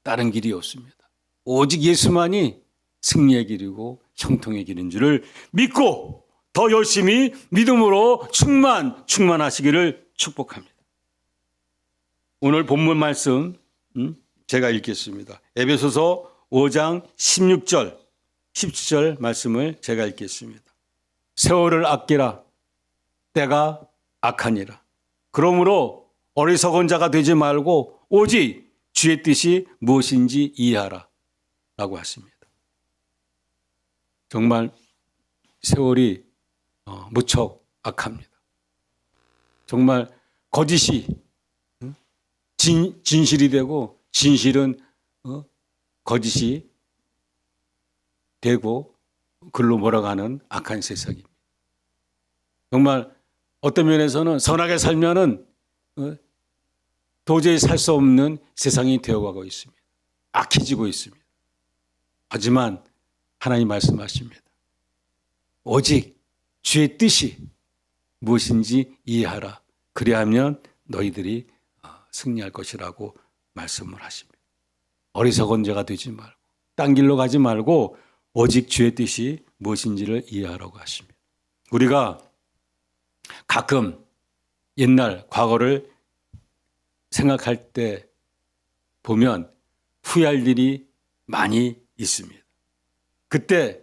다른 길이 없습니다. 오직 예수만이 승리의 길이고 형통의 길인 줄을 믿고 더 열심히 믿음으로 충만하시기를 축복합니다. 오늘 본문 말씀 제가 읽겠습니다. 에베소서 5장 16절 17절 말씀을 제가 읽겠습니다. 세월을 아끼라 때가 악하니라. 그러므로 어리석은 자가 되지 말고 오직 주의 뜻이 무엇인지 이해하라 라고 하십니다. 정말 세월이 무척 악합니다. 정말 거짓이 진실이 되고 진실은 거짓이 되고 글로 몰아가는 악한 세상입니다. 정말 어떤 면에서는 선하게 살면은 도저히 살 수 없는 세상이 되어가고 있습니다. 악해지고 있습니다. 하지만 하나님 말씀하십니다. 오직 주의 뜻이 무엇인지 이해하라. 그리하면 너희들이 승리할 것이라고 말씀을 하십니다. 어리석은 자가 되지 말고 딴 길로 가지 말고 오직 주의 뜻이 무엇인지를 이해하라고 하십니다. 우리가 가끔 옛날 과거를 생각할 때 보면 후회할 일이 많이 있습니다. 그때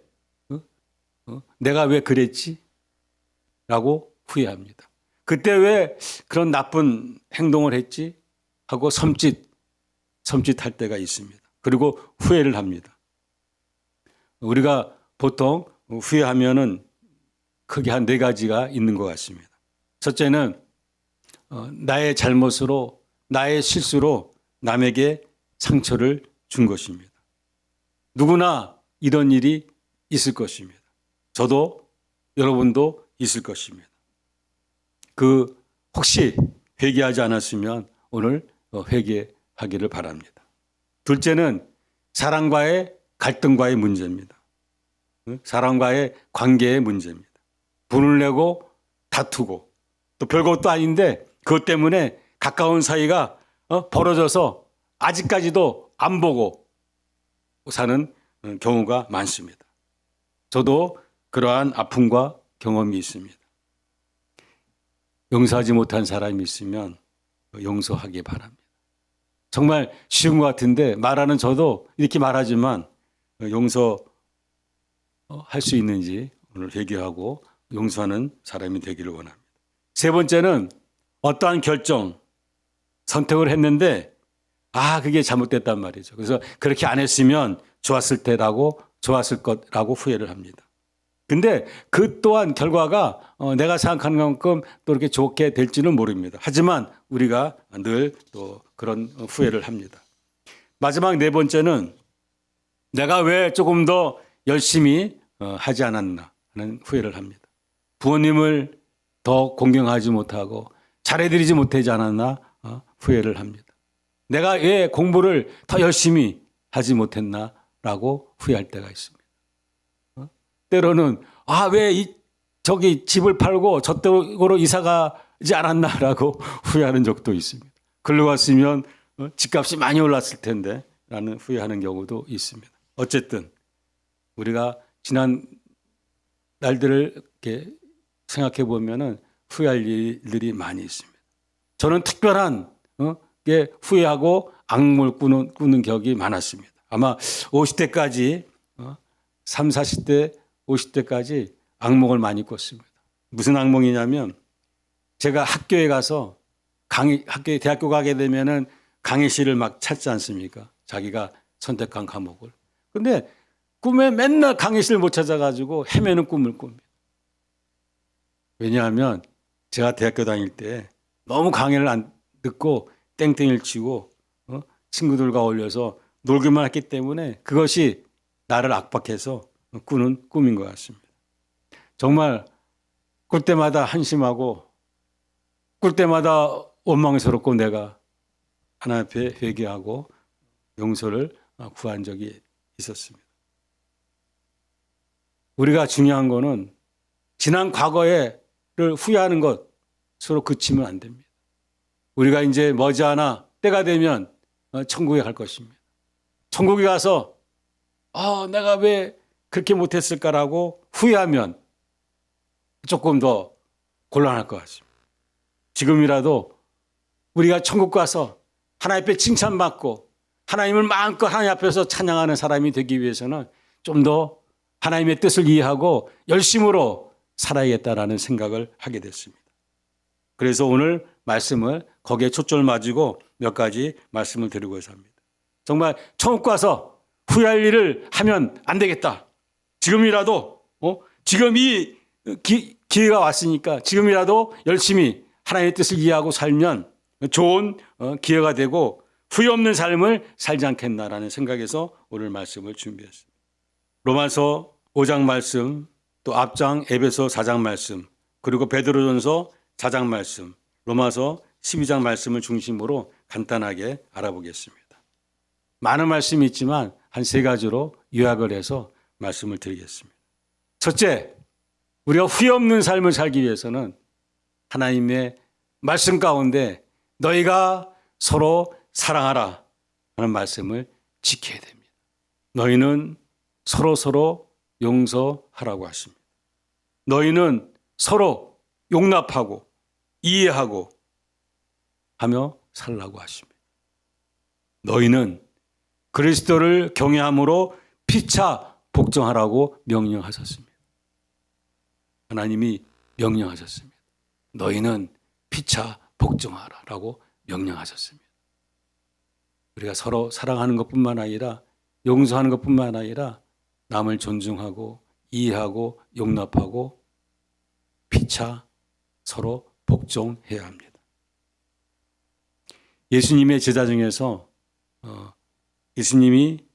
내가 왜 그랬지? 라고 후회합니다. 그때 왜 그런 나쁜 행동을 했지? 하고 섬찟할 때가 있습니다. 그리고 후회를 합니다. 우리가 보통 후회하면은 크게 한 4가지가 있는 것 같습니다. 첫째는 나의 잘못으로 나의 실수로 남에게 상처를 준 것입니다. 누구나 이런 일이 있을 것입니다. 저도 여러분도 있을 것입니다. 혹시 회개하지 않았으면 오늘 회개하기를 바랍니다. 둘째는 사랑과의 갈등과의 문제입니다. 사랑과의 관계의 문제입니다. 분을 내고 다투고 또 별것도 아닌데 그것 때문에 가까운 사이가 벌어져서 아직까지도 안 보고 사는 경우가 많습니다. 저도 그러한 아픔과 경험이 있습니다. 용서하지 못한 사람이 있으면 용서하기 바랍니다. 정말 쉬운 것 같은데 말하는 저도 이렇게 말하지만 용서할 수 있는지 오늘 회개하고 용서하는 사람이 되기를 원합니다. 세 번째는 어떠한 결정, 선택을 했는데 그게 잘못됐단 말이죠. 그래서 그렇게 안 했으면 좋았을 것라고 후회를 합니다. 근데 그 또한 결과가 내가 생각하는 만큼 또 이렇게 좋게 될지는 모릅니다. 하지만 우리가 늘 또 그런 후회를 합니다. 마지막 4번째는 내가 왜 조금 더 열심히 하지 않았나 하는 후회를 합니다. 부모님을 더 공경하지 못하고 잘해드리지 못하지 않았나 후회를 합니다. 내가 왜 공부를 더 열심히 하지 못했나라고 후회할 때가 있습니다. 때로는 왜 저기 집을 팔고 저쪽으로 이사 가지 않았나라고 후회하는 적도 있습니다. 글로 갔으면 집값이 많이 올랐을 텐데 라는 후회하는 경우도 있습니다. 어쨌든 우리가 지난 날들을 이렇게 생각해 보면은 후회할 일들이 많이 있습니다. 저는 특별한 게 후회하고 악몽을 꾸는 격이 많았습니다. 아마 50대까지 3, 40대, 50대까지 악몽을 많이 꿨습니다. 무슨 악몽이냐면 제가 학교에 가서 대학교 가게 되면은 강의실을 막 찾지 않습니까? 자기가 선택한 과목을. 근데 꿈에 맨날 강의실 못 찾아가지고 헤매는 꿈을 꿉니다. 왜냐하면 제가 대학교 다닐 때 너무 강의를 안 듣고 땡땡이를 치고 친구들과 어울려서 놀기만 했기 때문에 그것이 나를 압박해서 꾸는 꿈인 것 같습니다. 정말 꿀 때마다 한심하고 꿀 때마다 원망스럽고 내가 하나님 앞에 회개하고 용서를 구한 적이 있었습니다. 우리가 중요한 거는 지난 과거를 후회하는 것으로 그치면 안 됩니다. 우리가 이제 머지않아 때가 되면 천국에 갈 것입니다. 천국에 가서 내가 왜 그렇게 못했을까라고 후회하면 조금 더 곤란할 것 같습니다. 지금이라도 우리가 천국 가서 하나님 앞에 칭찬받고 하나님을 마음껏 하나님 앞에서 찬양하는 사람이 되기 위해서는 좀 더 하나님의 뜻을 이해하고 열심으로 살아야겠다라는 생각을 하게 됐습니다. 그래서 오늘 말씀을 거기에 초점을 맞추고 몇 가지 말씀을 드리고 합니다. 정말 천국 가서 후회할 일을 하면 안 되겠다. 지금이라도 지금 이 기회가 왔으니까 지금이라도 열심히 하나님의 뜻을 이해하고 살면 좋은 기회가 되고 후회 없는 삶을 살지 않겠나라는 생각에서 오늘 말씀을 준비했습니다. 로마서 5장 말씀, 또 앞장 에베소 4장 말씀, 그리고 베드로전서 4장 말씀, 로마서 12장 말씀을 중심으로 간단하게 알아보겠습니다. 많은 말씀이 있지만 한 세 가지로 요약을 해서 말씀을 드리겠습니다. 첫째, 우리가 후회 없는 삶을 살기 위해서는 하나님의 말씀 가운데 너희가 서로 사랑하라 하는 말씀을 지켜야 됩니다. 너희는 서로 용서하라고 하십니다. 너희는 서로 용납하고 이해하고 하며 살라고 하십니다. 너희는 그리스도를 경외함으로 피차 복종하라고 명령하셨습니다. 하나님이 명령하셨습니다. 너희는 피차 복종하라라고 명령하셨습니다. 우리가 서로 사랑하는 것뿐만 아니라 용서하는 것뿐만 아니라 남을 존중하고 이해하고 용납하고 피차 서로 복종해야 합니다. 예수님의 제자 중에서 예수님이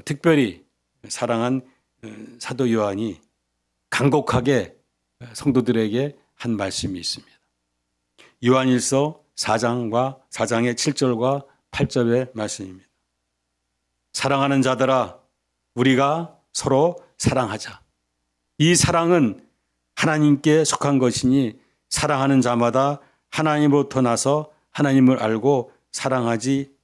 특별히 사랑한 사도 요한이 간곡하게 성도들에게 한 말씀이 있습니다. 요한일서 4장의 7절과 8절의 말씀입니다. 사랑하는 자들아, 우리가 서로 사랑하자. 이 사랑은 하나님께 속한 것이니 사랑하는 자마다 하나님으로부터 나서 하나님을 알고 사랑하지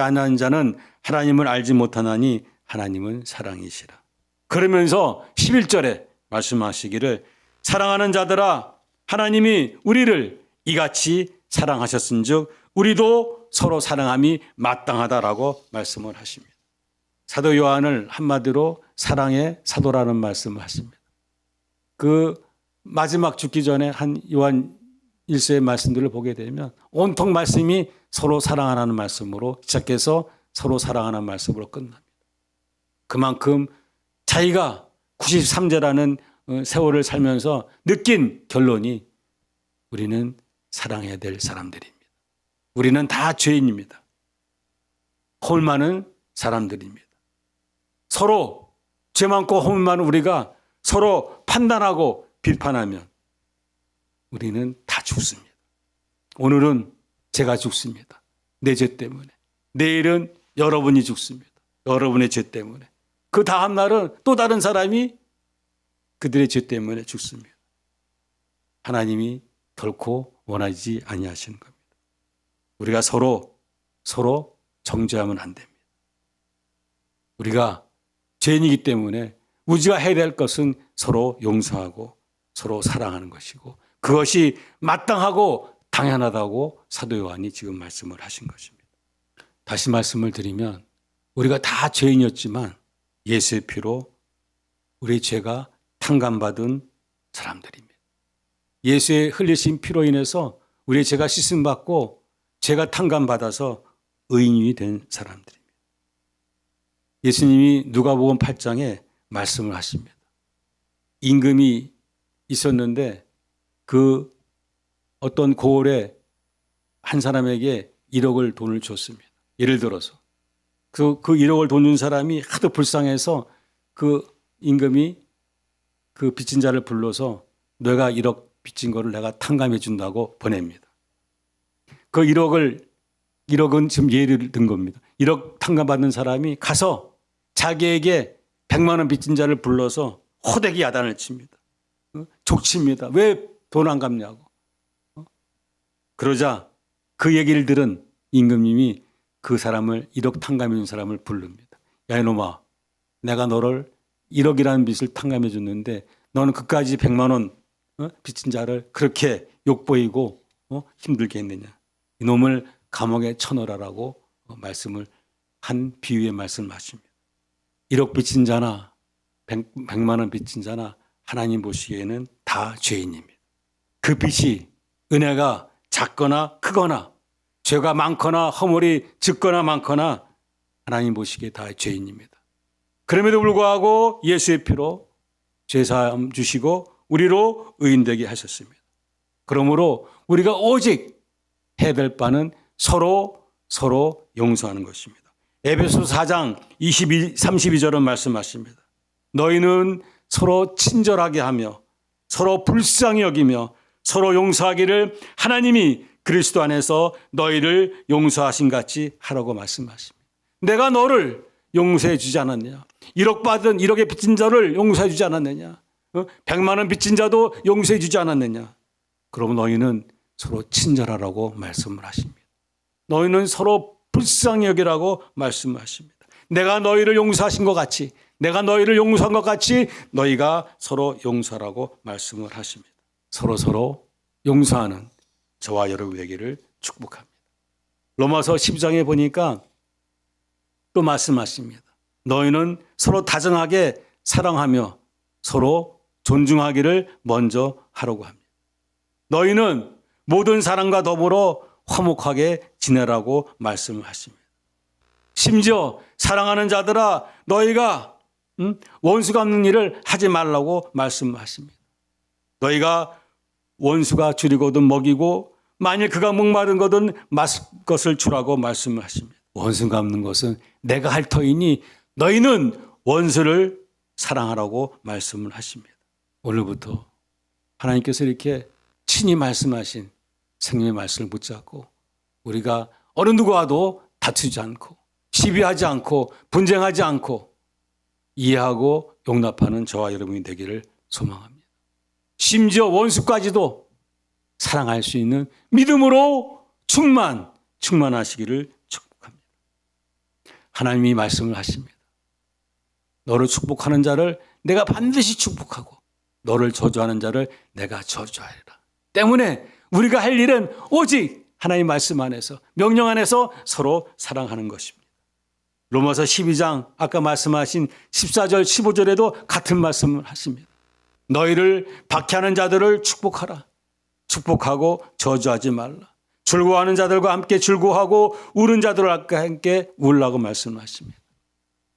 않는 자는 하나님을 알지 못하나니 하나님은 사랑이시라. 그러면서 11절에 말씀하시기를 사랑하는 자들아, 하나님이 우리를 이같이 사랑하셨은즉 우리도 서로 사랑함이 마땅하다라고 말씀을 하십니다. 사도 요한을 한마디로 사랑의 사도라는 말씀을 하십니다. 그 마지막 죽기 전에 한 요한 1서의 말씀들을 보게 되면 온통 말씀이 서로 사랑하라는 말씀으로 시작해서 서로 사랑하는 말씀으로 끝납니다. 그만큼 자기가 93제라는 세월을 살면서 느낀 결론이 우리는 사랑해야 될 사람들입니다. 우리는 다 죄인입니다. 허물 많은 사람들입니다. 서로 죄 많고 허물 많은 우리가 서로 판단하고 비판하면 우리는 다 죽습니다. 오늘은 제가 죽습니다. 내 죄 때문에. 내일은 여러분이 죽습니다. 여러분의 죄 때문에. 그 다음 날은 또 다른 사람이 그들의 죄 때문에 죽습니다. 하나님이 결코 원하지 아니하시는 겁니다. 우리가 서로 정죄하면 안 됩니다. 우리가 죄인이기 때문에 우리가 해야 될 것은 서로 용서하고 서로 사랑하는 것이고 그것이 마땅하고 당연하다고 사도 요한이 지금 말씀을 하신 것입니다. 다시 말씀을 드리면 우리가 다 죄인이었지만 예수의 피로 우리의 죄가 탕감받은 사람들입니다. 예수의 흘리신 피로 인해서 우리의 죄가 씻음받고 죄가 탕감받아서 의인이 된 사람들입니다. 예수님이 누가복음 8장에 말씀을 하십니다. 임금이 있었는데 그 어떤 고을에 한 사람에게 1억을 돈을 줬습니다. 예를 들어서 그 1억을 돈 준 사람이 하도 불쌍해서 그 임금이 그 빚진 자를 불러서 내가 1억 빚진 거를 내가 탕감해 준다고 보냅니다. 그 1억은 지금 예를 든 겁니다. 1억 탕감받는 사람이 가서 자기에게 100만 원 빚진 자를 불러서 호되게 야단을 칩니다. 족칩니다. 왜 돈 안 갚냐고. 그러자 그 얘기를 들은 임금님이 그 사람을 1억 탕감해 준 사람을 부릅니다. 야 이놈아, 내가 너를 1억이라는 빚을 탕감해 줬는데 너는 그까지 100만 원 빚진 자를 그렇게 욕보이고 힘들게 했느냐. 이놈을 감옥에 쳐넣으라고 말씀을 한 비유의 말씀을 하십니다. 1억 빚진 자나 100만 원 빚진 자나 하나님 보시기에는 다 죄인입니다. 그 빚이 은혜가 작거나 크거나 죄가 많거나 허물이 적거나 많거나 하나님 보시기에 다 죄인입니다. 그럼에도 불구하고 예수의 피로 죄사함 주시고 우리로 의인되게 하셨습니다. 그러므로 우리가 오직 해야 될 바는 서로 용서하는 것입니다. 에베소서 4장 32절은 말씀하십니다. 너희는 서로 친절하게 하며 서로 불쌍히 여기며 서로 용서하기를 하나님이 그리스도 안에서 너희를 용서하신 같이 하라고 말씀하십니다. 내가 너를 용서해 주지 않았느냐? 1억의 빚진 자를 용서해 주지 않았느냐? 100만 원 빚진 자도 용서해 주지 않았느냐? 그러면 너희는 서로 친절하라고 말씀을 하십니다. 너희는 서로 불쌍히 여기라고 말씀하십니다. 내가 너희를 용서하신 것 같이, 내가 너희를 용서한 것 같이 너희가 서로 용서하라고 말씀을 하십니다. 서로 용서하는 저와 여러분 되기를 축복합니다. 로마서 10장에 보니까 또 말씀하십니다. 너희는 서로 다정하게 사랑하며 서로 존중하기를 먼저 하라고 합니다. 너희는 모든 사람과 더불어 화목하게 지내라고 말씀을 하십니다. 심지어 사랑하는 자들아 너희가 원수 갚는 일을 하지 말라고 말씀하십니다. 너희가 원수가 줄이거든 먹이고 만일 그가 목마른 거든 마실 것을 주라고 말씀을 하십니다. 원수 갚는 것은 내가 할 터이니 너희는 원수를 사랑하라고 말씀을 하십니다. 오늘부터 하나님께서 이렇게 친히 말씀하신 생명의 말씀을 붙잡고 우리가 어느 누구와도 다투지 않고 시비하지 않고 분쟁하지 않고 이해하고 용납하는 저와 여러분이 되기를 소망합니다. 심지어 원수까지도 사랑할 수 있는 믿음으로 충만하시기를 축복합니다. 하나님이 말씀을 하십니다. 너를 축복하는 자를 내가 반드시 축복하고 너를 저주하는 자를 내가 저주하리라. 때문에 우리가 할 일은 오직 하나님 말씀 안에서 명령 안에서 서로 사랑하는 것입니다. 로마서 12장 아까 말씀하신 14절 15절에도 같은 말씀을 하십니다. 너희를 박해하는 자들을 축복하라. 축복하고 저주하지 말라. 즐거워하는 자들과 함께 즐거워하고 우는 자들과 함께 울라고 말씀하십니다.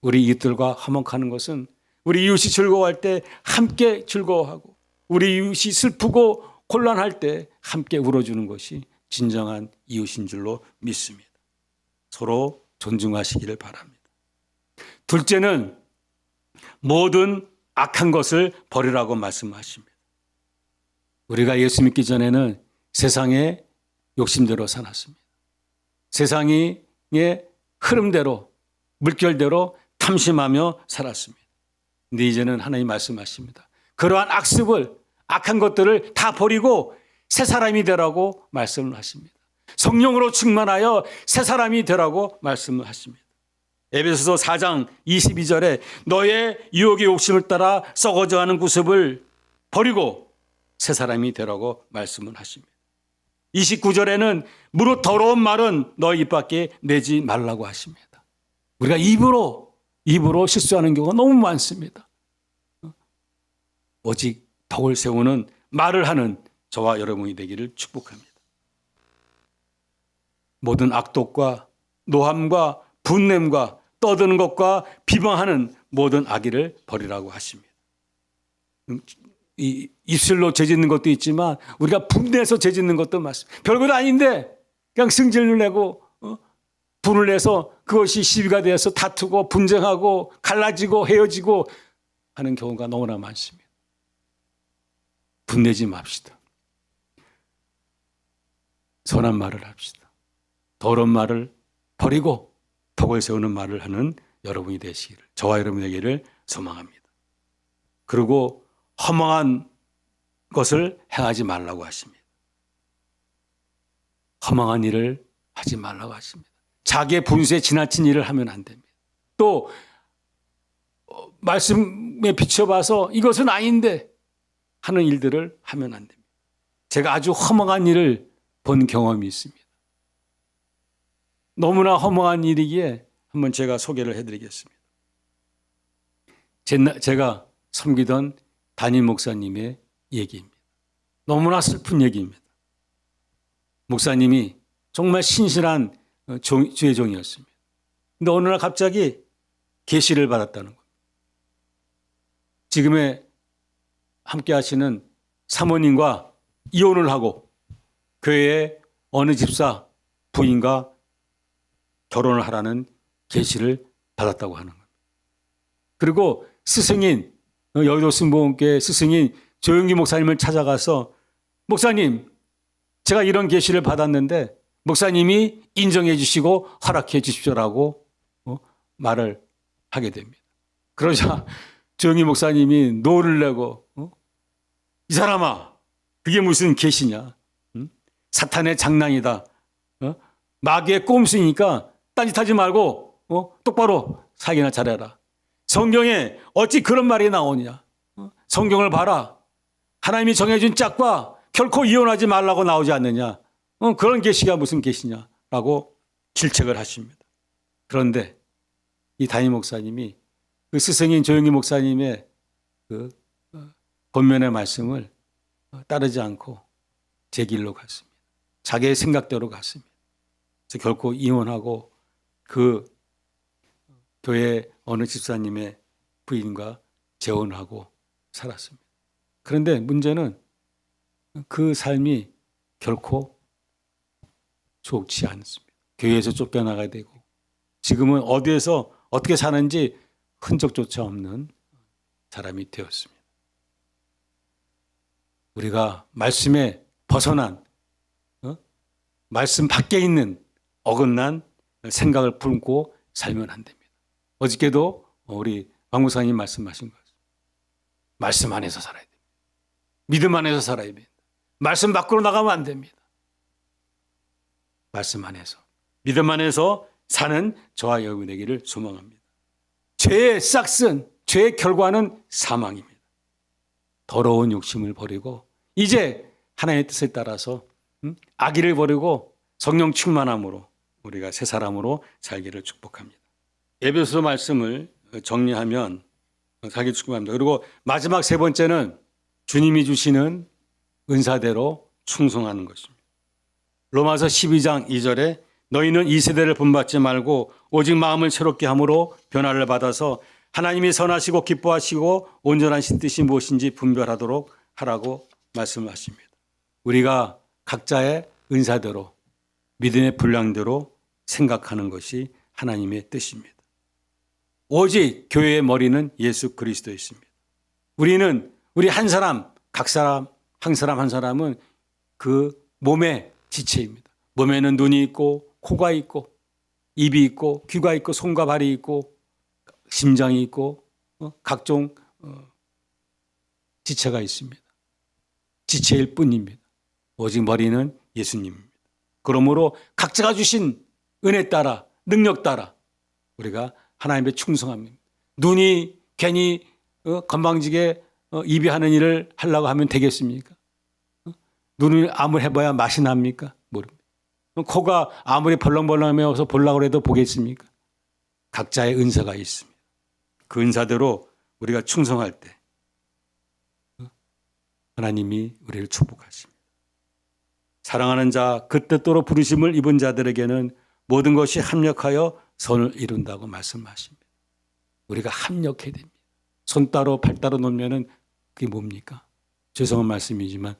우리 이웃들과 화목하는 것은 우리 이웃이 즐거워할 때 함께 즐거워하고 우리 이웃이 슬프고 곤란할 때 함께 울어주는 것이 진정한 이웃인 줄로 믿습니다. 서로 존중하시기를 바랍니다. 둘째는 모든 악한 것을 버리라고 말씀하십니다. 우리가 예수 믿기 전에는 세상의 욕심대로 살았습니다. 세상의 흐름대로 물결대로 탐심하며 살았습니다. 근데 이제는 하나님 말씀하십니다. 그러한 악한 것들을 다 버리고 새 사람이 되라고 말씀을 하십니다. 성령으로 충만하여 새 사람이 되라고 말씀을 하십니다. 에베소서 4장 22절에 너의 유혹의 욕심을 따라 썩어져가는 구습을 버리고 새 사람이 되라고 말씀을 하십니다. 29절에는 무릇 더러운 말은 너희 입 밖에 내지 말라고 하십니다. 우리가 입으로 실수하는 경우가 너무 많습니다. 오직 덕을 세우는 말을 하는 저와 여러분이 되기를 축복합니다. 모든 악독과 노함과 분냄과 떠드는 것과 비방하는 모든 악의를 버리라고 하십니다. 이 입술로 죄짓는 것도 있지만 우리가 분내서 죄짓는 것도 맞습니다. 별것 아닌데 그냥 승질을 내고 분을 내서 그것이 시비가 되어서 다투고 분쟁하고 갈라지고 헤어지고 하는 경우가 너무나 많습니다. 분내지 맙시다. 선한 말을 합시다. 더러운 말을 버리고 덕을 세우는 말을 하는 여러분이 되시기를 저와 여러분에게를 소망합니다. 그리고 허망한 것을 행하지 말라고 하십니다. 허망한 일을 하지 말라고 하십니다. 자기의 분수에 지나친 일을 하면 안 됩니다. 또 말씀에 비춰봐서 이것은 아닌데 하는 일들을 하면 안 됩니다. 제가 아주 허망한 일을 본 경험이 있습니다. 너무나 허망한 일이기에 한번 제가 소개를 해드리겠습니다. 제가 섬기던 담임 목사님의 얘기입니다. 너무나 슬픈 얘기입니다. 목사님이 정말 신실한 주의 종이었습니다. 근데 어느 날 갑자기 계시를 받았다는 겁니다. 지금의 함께 하시는 사모님과 이혼을 하고 교회의 어느 집사 부인과 결혼을 하라는 계시를 받았다고 하는 겁니다. 그리고 스승인, 여의도 순복음교회 스승인 조영기 목사님을 찾아가서 목사님, 제가 이런 계시를 받았는데 목사님이 인정해 주시고 허락해 주십시오라고 말을 하게 됩니다. 그러자 조영기 목사님이 노를 내고 이 사람아, 그게 무슨 계시냐? 사탄의 장난이다. 마귀의 꼼수니까 딴짓하지 말고 똑바로 살기나 잘해라. 성경에 어찌 그런 말이 나오냐? 성경을 봐라. 하나님이 정해준 짝과 결코 이혼하지 말라고 나오지 않느냐? 그런 계시가 무슨 계시냐라고 질책을 하십니다. 그런데 이 담임 목사님이 그 스승인 조영기 목사님의 그 본면의 말씀을 따르지 않고 제 길로 갔습니다. 자기의 생각대로 갔습니다. 그래서 결코 이혼하고 그 교회 어느 집사님의 부인과 재혼하고 살았습니다. 그런데 문제는 그 삶이 결코 좋지 않습니다. 교회에서 쫓겨나가야 되고 지금은 어디에서 어떻게 사는지 흔적조차 없는 사람이 되었습니다. 우리가 말씀에 벗어난 말씀 밖에 있는 어긋난 생각을 품고 살면 안 됩니다. 어저께도 우리 왕 목사님 말씀하신 것 같습니다. 말씀 안에서 살아야 됩니다. 믿음 안에서 살아야 됩니다. 말씀 밖으로 나가면 안 됩니다. 말씀 안에서 믿음 안에서 사는 저와 여러분 되기를 소망합니다. 죄의 싹슨, 죄의 결과는 사망입니다. 더러운 욕심을 버리고 이제 하나님의 뜻에 따라서 악의를 버리고 성령 충만함으로 우리가 새 사람으로 살기를 축복합니다. 에베소서 말씀을 정리하면 살기 축복합니다. 그리고 마지막 세 번째는 주님이 주시는 은사대로 충성하는 것입니다. 로마서 12장 2절에 너희는 이 세대를 본받지 말고 오직 마음을 새롭게 함으로 변화를 받아서 하나님이 선하시고 기뻐하시고 온전하신 뜻이 무엇인지 분별하도록 하라고 말씀하십니다. 우리가 각자의 은사대로 믿음의 분량대로 생각하는 것이 하나님의 뜻입니다. 오직 교회의 머리는 예수 그리스도였습니다. 우리 한 사람, 각 사람, 한 사람 한 사람은 그 몸의 지체입니다. 몸에는 눈이 있고 코가 있고 입이 있고 귀가 있고 손과 발이 있고 심장이 있고 각종 지체가 있습니다. 지체일 뿐입니다. 오직 머리는 예수님입니다. 그러므로 각자가 주신 은혜 따라 능력 따라 우리가 하나님의 충성합니다. 눈이 괜히 건방지게 입이 하는 일을 하려고 하면 되겠습니까? 눈을 아무리 해봐야 맛이 납니까? 모릅니다. 코가 아무리 벌렁벌렁하면서 보려고 해도 보겠습니까? 각자의 은사가 있습니다. 그 은사대로 우리가 충성할 때 하나님이 우리를 축복하십니다. 사랑하는 자, 그 뜻대로 부르심을 입은 자들에게는 모든 것이 합력하여 선을 이룬다고 말씀하십니다. 우리가 합력해야 됩니다. 손 따로 발 따로 놓으면 그게 뭡니까? 죄송한 말씀이지만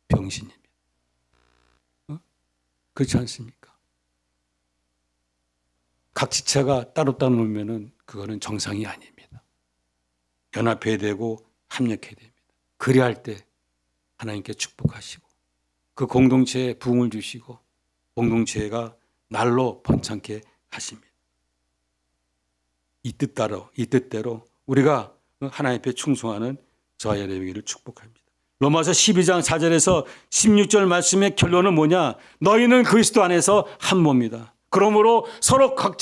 병신입니다. 그렇지 않습니까? 각 지체가 따로 놓으면 그거는 정상이 아닙니다. 연합해야 되고 합력해야 됩니다. 그래야 할 때 하나님께 축복하시고 그 공동체에 부흥을 주시고 공동체가 날로 번창케 하십니다. 이 뜻대로 우리가 하나님 앞에 충성하는 저와 여러분을 축복합니다. 로마서 12장 4절에서 16절 말씀의 결론은 뭐냐? 너희는 그리스도 안에서 한 몸이다. 그러므로 서로 각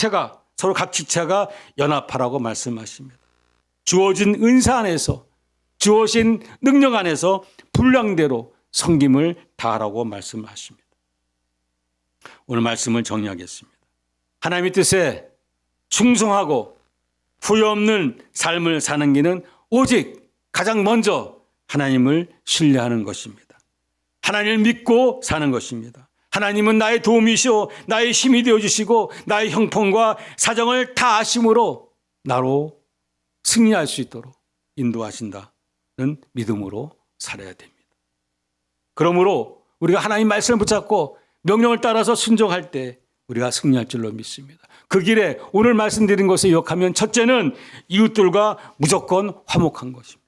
지체가 연합하라고 말씀하십니다. 주어진 은사 안에서 주어진 능력 안에서 분량대로 섬김을 다하라고 말씀하십니다. 오늘 말씀을 정리하겠습니다. 하나님의 뜻에 충성하고 후회 없는 삶을 사는 길은 오직 가장 먼저 하나님을 신뢰하는 것입니다. 하나님을 믿고 사는 것입니다. 하나님은 나의 도움이시오, 나의 힘이 되어주시고 나의 형편과 사정을 다 아심으로 나로 승리할 수 있도록 인도하신다는 믿음으로 살아야 됩니다. 그러므로 우리가 하나님 말씀을 붙잡고 명령을 따라서 순종할 때 우리가 승리할 줄로 믿습니다. 그 길에 오늘 말씀드린 것을 기억하면 첫째는 이웃들과 무조건 화목한 것입니다.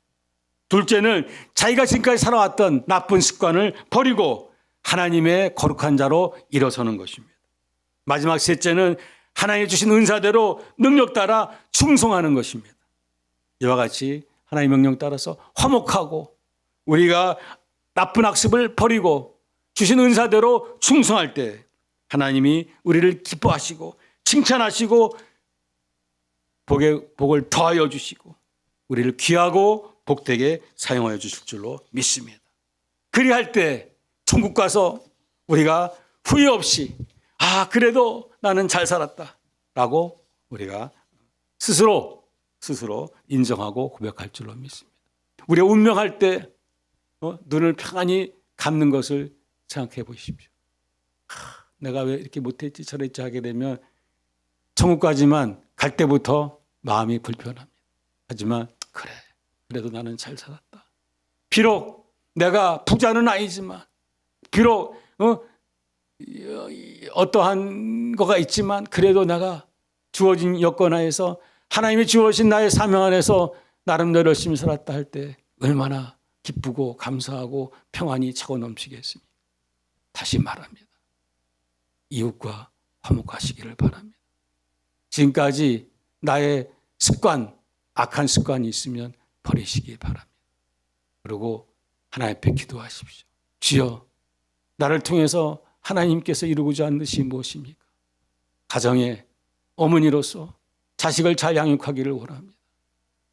둘째는 자기가 지금까지 살아왔던 나쁜 습관을 버리고 하나님의 거룩한 자로 일어서는 것입니다. 마지막 셋째는 하나님이 주신 은사대로 능력 따라 충성하는 것입니다. 이와 같이 하나님의 명령 따라서 화목하고 우리가 나쁜 학습을 버리고 주신 은사대로 충성할 때 하나님이 우리를 기뻐하시고 칭찬하시고 복을 더하여 주시고 우리를 귀하고 복되게 사용하여 주실 줄로 믿습니다. 그리할 때 천국 가서 우리가 후회 없이 그래도 나는 잘 살았다 라고 우리가 스스로 인정하고 고백할 줄로 믿습니다. 우리가 운명할 때 눈을 평안히 감는 것을 생각해 보십시오. 내가 왜 이렇게 못했지 저랬지 하게 되면 천국까지만 갈 때부터 마음이 불편합니다. 하지만 그래도 나는 잘 살았다. 비록 내가 부자는 아니지만 비록 어떠한 거가 있지만 그래도 내가 주어진 여건 하에서 하나님이 주어진 나의 사명 안에서 나름대로 열심히 살았다 할 때 얼마나 기쁘고 감사하고 평안이 차고 넘치겠습니까? 다시 말합니다. 이웃과 화목하시기를 바랍니다. 지금까지 나의 습관, 악한 습관이 있으면 버리시기 바랍니다. 그리고 하나님 앞에 기도하십시오. 주여, 나를 통해서 하나님께서 이루고자 하는 것이 무엇입니까? 가정의 어머니로서 자식을 잘 양육하기를 원합니다.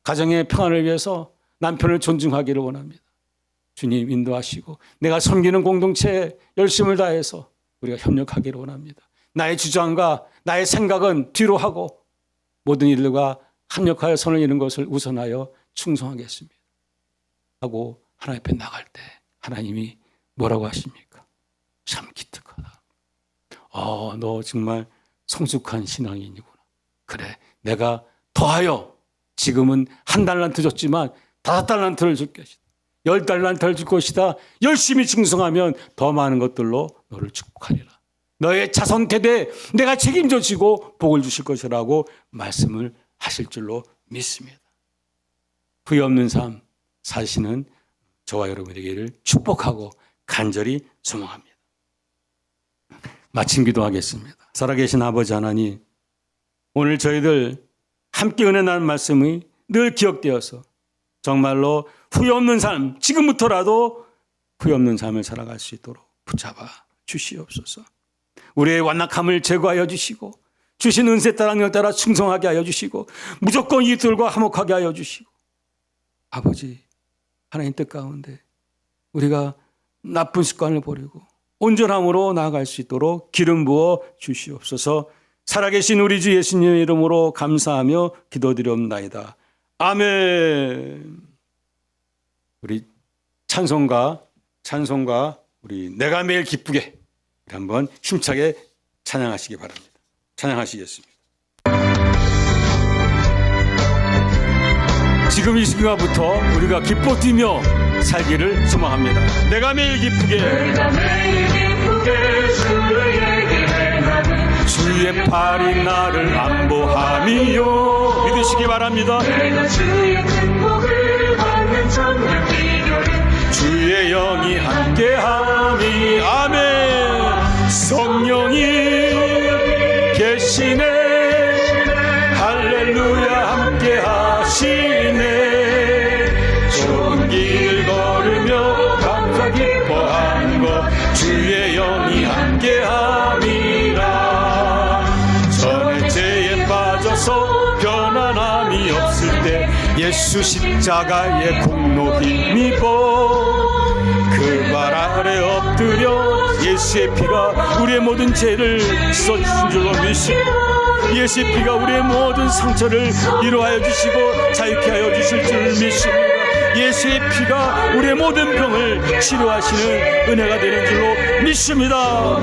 가정의 평안을 위해서 남편을 존중하기를 원합니다. 주님 인도하시고 내가 섬기는 공동체에 열심을 다해서 우리가 협력하기를 원합니다. 나의 주장과 나의 생각은 뒤로 하고 모든 일들과 합력하여 선을 이루는 것을 우선하여 충성하겠습니다. 하고 하나님 앞에 나갈 때 하나님이 뭐라고 하십니까? 참 기특하다. 너 정말 성숙한 신앙인이구나. 그래, 내가 더하여 지금은 1달란트 줬지만 5달란트를 줄 것이다. 10달란트를 줄 것이다. 열심히 충성하면 더 많은 것들로 너를 축복하리라. 너의 자손 대대에 내가 책임져 지고 복을 주실 것이라고 말씀을 하실 줄로 믿습니다. 후회 없는 삶 사시는 저와 여러분에게를 축복하고 간절히 소망합니다. 마침 기도하겠습니다. 살아계신 아버지 하나님, 오늘 저희들 함께 은혜 나눈 말씀이 늘 기억되어서 정말로 후회 없는 삶, 지금부터라도 후회 없는 삶을 살아갈 수 있도록 붙잡아 주시옵소서. 우리의 완악함을 제거하여 주시고 주신 은혜 따라 능력 따라 충성하게 하여 주시고 무조건 이들과 화목하게 하여 주시고 아버지 하나님 뜻 가운데 우리가 나쁜 습관을 버리고 온전함으로 나아갈 수 있도록 기름 부어 주시옵소서. 살아계신 우리 주 예수님의 이름으로 감사하며 기도드리옵나이다. 아멘. 우리 찬송가 우리 내가 매일 기쁘게 한번 힘차게 찬양하시기 바랍니다. 찬양하시겠습니다. 지금 이 시간부터 우리가 기뻐 뛰며 살기를 소망합니다. 내가 매일 기쁘게 주에게 행하니 주의 팔이 나를 안보함이요. 믿으시기 바랍니다. 내가 주의 큰 복을 받는 천년 비결은 주의 영이 함께함이. 아멘. 성령이 계시네. 할렐루야 함께하시네. 좋은 길 걸으며 감사 기뻐하는 것 주의 영이 함께함이라. 전에 죄에 빠져서 편안함이 없을 때 예수 십자가의 공로 힘입어 그 발 아래 엎드려 예수의 피가 우리의 모든 죄를 씻어주신 줄로 믿습니다. 예수의 피가 우리의 모든 상처를 위로하여 주시고 자유케 하여 주실 줄 믿습니다. 예수의 피가 우리의 모든 병을 치료하시는 은혜가 되는 줄로 믿습니다.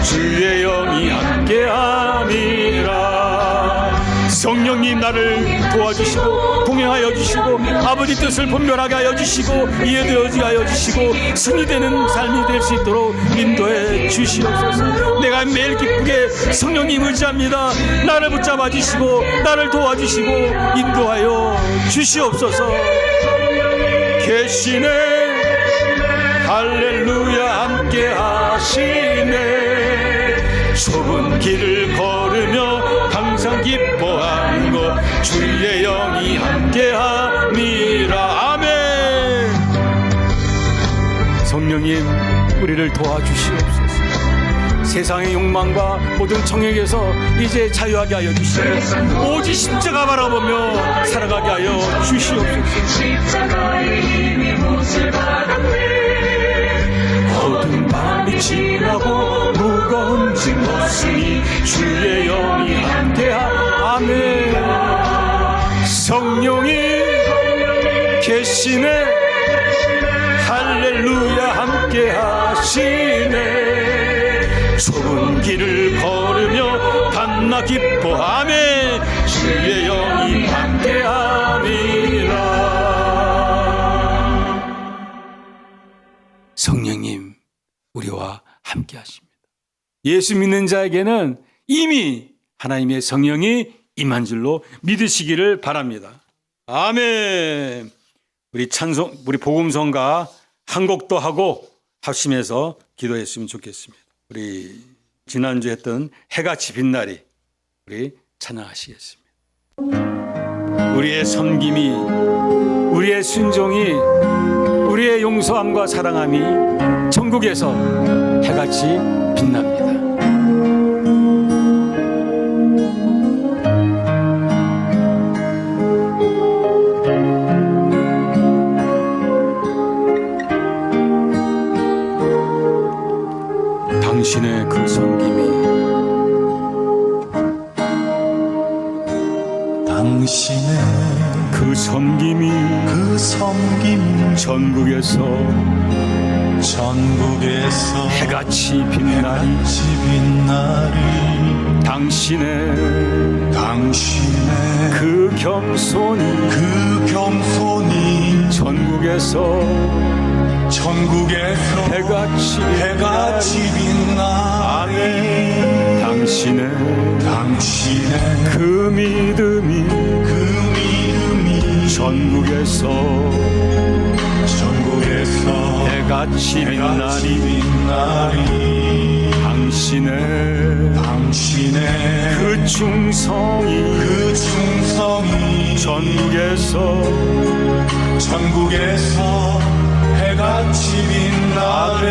주의 영이 함께함이라. 성령님 나를 도와주시고 동행하여 주시고 아버지 뜻을 분별하게 하여 주시고 이해되어지게 하여 주시고 승리되는 삶이 될 수 있도록 인도해 주시옵소서. 내가 매일 기쁘게 성령님 의지합니다. 나를 붙잡아 주시고 나를 도와주시고 인도하여 주시옵소서. 계시네 할렐루야 함께 하시네. 좁은 길을 걸으며 항상 기뻐하는 것 주의 영이 함께함이라. 아멘. 성령님 우리를 도와주시옵소서. 세상의 욕망과 모든 정욕에서 이제 자유하게 하여 주시고 오직 십자가 바라보며 살아가게 하여 주시옵소서. 십자가의 힘이 못을 받았네. 어두운 밤이 지나고 무거운 짐 없으니 주의 영이 함께하. 아멘. 성령이 계시네 할렐루야 함께하시네. 좁은 길을 걸으며 밤낮 기뻐하네. 주의 영이 함께함이라. 성령님 우리와 함께 하십니다. 예수 믿는 자에게는 이미 하나님의 성령이 임한 줄로 믿으시기를 바랍니다. 아멘. 우리 복음성가 한 곡도 하고 합심해서 기도했으면 좋겠습니다. 우리 지난주 했던 해같이 빛나리 우리 찬양하시겠습니다. 우리의 섬김이 우리의 순종이 우리의 용서함과 사랑함이 천국에서 해같이 빛납니다. 당신의 그 섬김이 당신의 그 섬김이 전국에서 해같이 빛나리. 당신의 그 겸손이 전국에서 해같이 빛나리. 당신의 그 믿음이 전국에서 해같이 빛나리. 당신의 그 충성이 전국에서 해같이 빛나리.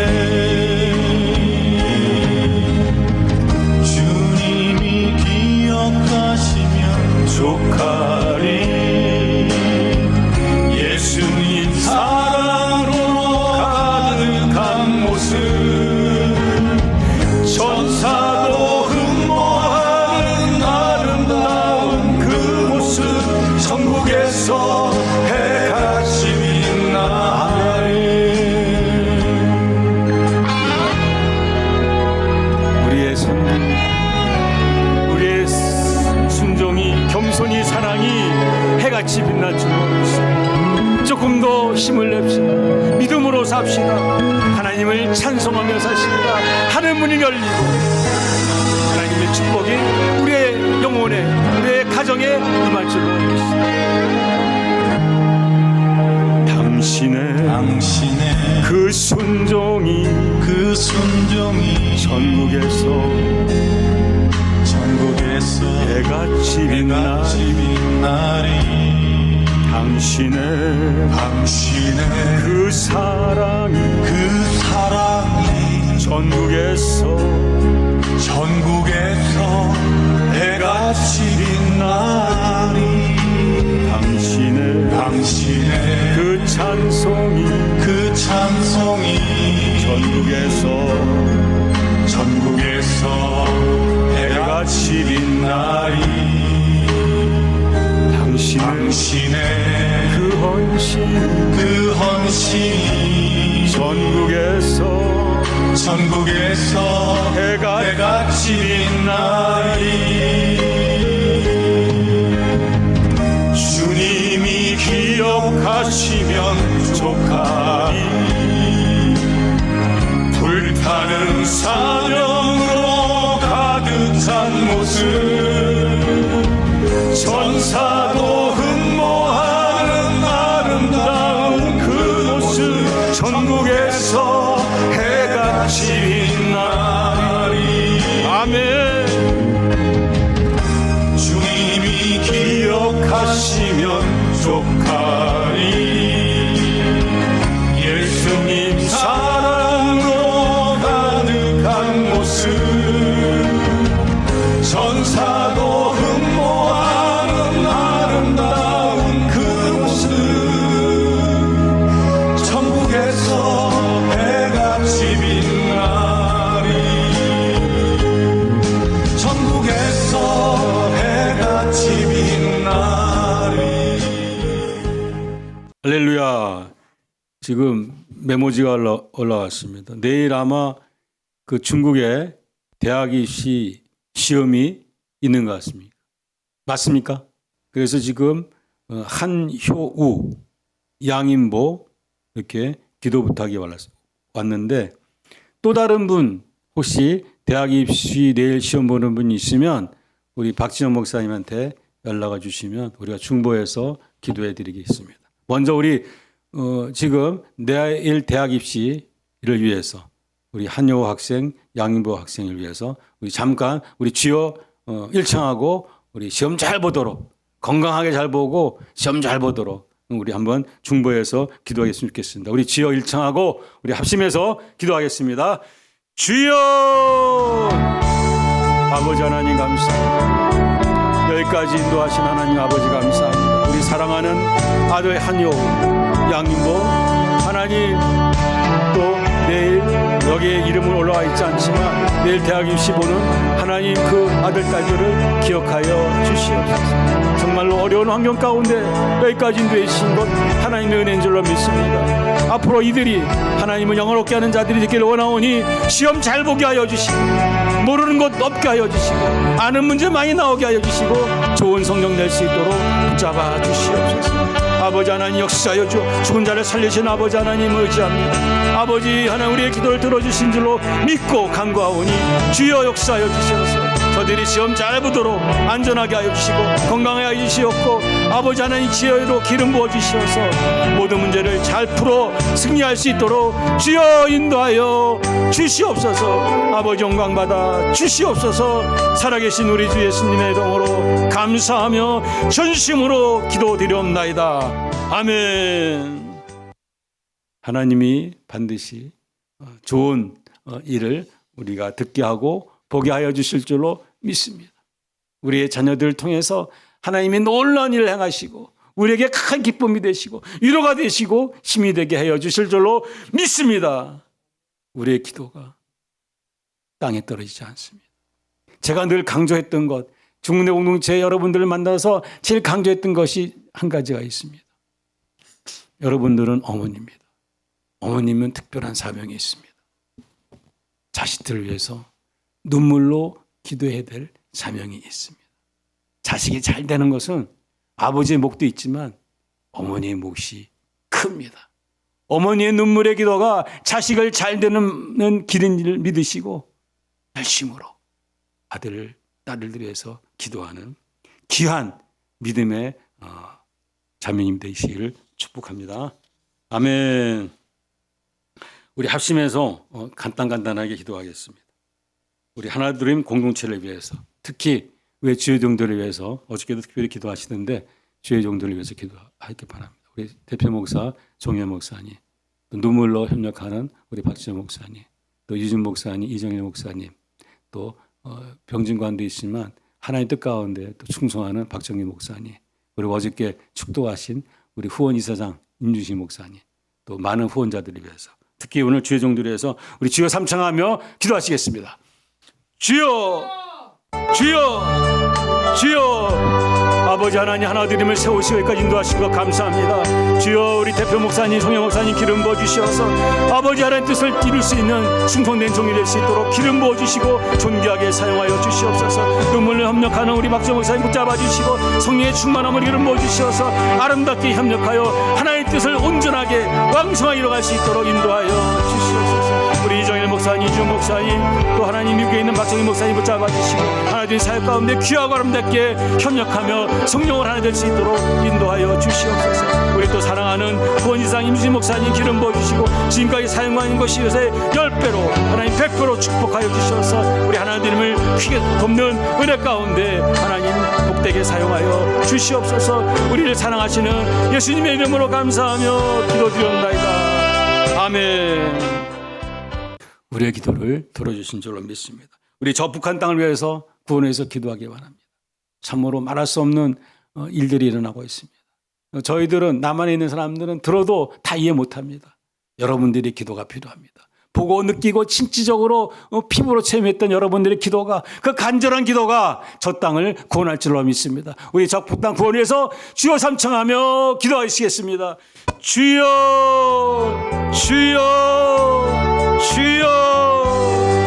주님이 기억하시면 족하리. 예수님 사랑으로 가득한 모습 천사도 흠모하는 아름다운 그 모습 전국에서 해같이 빛나리. 우리의 섬김 우리의 순종이 겸손히 사랑이 해같이 빛날 줄 믿습니다. 조금 더 힘을 냅시다. 믿음으로 삽시다. 하나님을 찬송하며 사십니다. 하늘문이 열리고 하나님의 축복이 우리의 영혼에 우리의 가정에 임할 줄로 믿습니다. 당신의 그 순종이 전국에서 해같이 빛나리. 당신의 그 사랑이 전국에서 해같이 빛나리. 당신의 그 헌신이 전국에서 해가 빛나리. 주님이 기억하시면 족하리. 불타는 사명으로 가득한 모습, 천사도 흠모하는 아름다운 그 모습, 전국에서 해같이 빛나리. 아멘. 주님이 기억하시면 족하리. 예수님 사랑으로 가득한 모습, 천사도 흠모하는 아름다운 그 모습, 천국에서 해같이 빛나리. 천국에서 해같이 빛나리. 할렐루야. 지금 메모지가 올라왔습니다. 내일 아마 그 중국의 대학 입시 시험이 있는 것 같습니다. 맞습니까? 그래서 지금 한효우, 양인보 이렇게 기도 부탁이 왔는데, 또 다른 분 혹시 대학 입시 내일 시험 보는 분이 있으면 우리 박진영 목사님한테 연락을 주시면 우리가 중보해서 기도해 드리겠습니다. 먼저 우리 지금 내일 대학 입시를 위해서 우리 한효우 학생, 양인보 학생을 위해서 우리 잠깐 우리 주여 일청하고 우리 시험 잘 보도록, 건강하게 잘 보고 시험 잘 보도록 우리 한번 중보해서 기도하겠으면 좋겠습니다. 우리 주여 일청하고 우리 합심해서 기도하겠습니다. 주여! 아버지 하나님 감사합니다. 여기까지 인도하신 하나님 아버지 감사합니다. 우리 사랑하는 아들 한효우, 양인보 하나님, 또 내일 여기에 이름은 올라와 있지 않지만 내일 대학 입시 보는 하나님 그 아들 딸들을 기억하여 주시옵소서. 정말로 어려운 환경 가운데 여기까지 인도해주신 것 하나님의 은혜인 줄로 믿습니다. 앞으로 이들이 하나님을 영원롭게 하는 자들이 되기를 원하오니 시험 잘 보게 하여 주시고, 모르는 것 없게 하여 주시고, 아는 문제 많이 나오게 하여 주시고, 좋은 성령 낼 수 있도록 붙잡아 주시옵소서. 아버지 하나님 역사하여 주 죽은 자를 살리신 아버지 하나님 의지합니다. 아버지 하나님 우리의 기도를 들어주신 줄로 믿고 간구하오니 주여 역사하여 주시옵소서. 저들이 시험 잘 보도록 안전하게 하여 주시고 건강하게 하여 주시옵고, 아버지 하나님 지혜로 기름 부어 주시옵소서. 모든 문제를 잘 풀어 승리할 수 있도록 주여 인도하여 주시옵소서. 아버지 영광 받아 주시옵소서. 살아계신 우리 주 예수님의 이름으로 감사하며 전심으로 기도드리옵나이다. 아멘. 하나님이 반드시 좋은 일을 우리가 듣게 하고 보게 하여 주실 줄로 믿습니다. 우리의 자녀들을 통해서 하나님이 놀라운 일을 행하시고 우리에게 큰 기쁨이 되시고 위로가 되시고 힘이 되게 하여 주실 줄로 믿습니다. 우리의 기도가 땅에 떨어지지 않습니다. 제가 늘 강조했던 것, 중대 공동체 여러분들을 만나서 제일 강조했던 것이 한 가지가 있습니다. 여러분들은 어머니입니다. 어머님은 특별한 사명이 있습니다. 자식들을 위해서 눈물로 기도해야 될 사명이 있습니다. 자식이 잘 되는 것은 아버지의 몫도 있지만 어머니의 몫이 큽니다. 어머니의 눈물의 기도가 자식을 잘 되는 길인 줄 믿으시고 열심으로 아들을 딸을 위해서 기도하는 귀한 믿음의 자매님 되시기를 축복합니다. 아멘. 우리 합심해서 간단하게 기도하겠습니다. 우리 하나드림 공동체를 위해서, 특히 왜 주의 종들을 위해서 어저께도 특별히 기도하시는데 주의 종들을 위해서 기도하기 바랍니다. 우리 대표 목사 종현 목사님, 또 눈물로 협력하는 우리 박지영 목사님, 또 유준 목사님, 이정일 목사님, 또 병진관도 있지만 하나님 뜻 가운데 또 충성하는 박정희 목사님, 그리고 어저께 축도하신 우리 후원 이사장 임주식 목사님, 또 많은 후원자들을 위해서, 특히 오늘 주의 종들을 위해서 우리 주여 삼창하며 기도하시겠습니다. 주여, 주여, 주여. 아버지 하나님 하나님을 세우시고 여기까지 인도하신 것 감사합니다. 주여 우리 대표 목사님 송영 목사님 기름 부어주시어서 아버지 하나님 뜻을 이룰 수 있는 충성된 종이 될 수 있도록 기름 부어주시고 존귀하게 사용하여 주시옵소서. 눈물을 협력하는 우리 박정 목사님 붙잡아 주시고 성령의 충만함을 기름 부어주시어서 아름답게 협력하여 하나님의 뜻을 온전하게 왕성하게 이뤄갈 수 있도록 인도하여 주시옵소서. 우리 이정일 목사님, 이준 목사님, 또 하나님 미국에 있는 박정희 목사님 붙잡아 주시고 하나님 사역 가운데 귀하고 아름답게 협력하며 성령을 하나 될 수 있도록 인도하여 주시옵소서. 우리 또 사랑하는 구원지상 임신 목사님 기름 부어주시고 지금까지 사용하는 것이 요새 10배로 하나님 100배로 축복하여 주셔서 우리 하나님을 크게 돕는 은혜 가운데 하나님 복되게 사용하여 주시옵소서. 우리를 사랑하시는 예수님의 이름으로 감사하며 기도드리옵나이다. 아멘. 우리의 기도를 들어주신 줄로 믿습니다. 우리 저 북한 땅을 위해서 구원해서 기도하기 바랍니다. 참으로 말할 수 없는 일들이 일어나고 있습니다. 저희들은 남한에 있는 사람들은 들어도 다 이해 못합니다. 여러분들이 기도가 필요합니다. 보고 느끼고 진취적으로 피부로 체험했던 여러분들의 기도가, 그 간절한 기도가 저 땅을 구원할 줄로 믿습니다. 우리 저 북한 구원을 위해서 주여 삼청하며 기도하시겠습니다. 주여 주여 주여.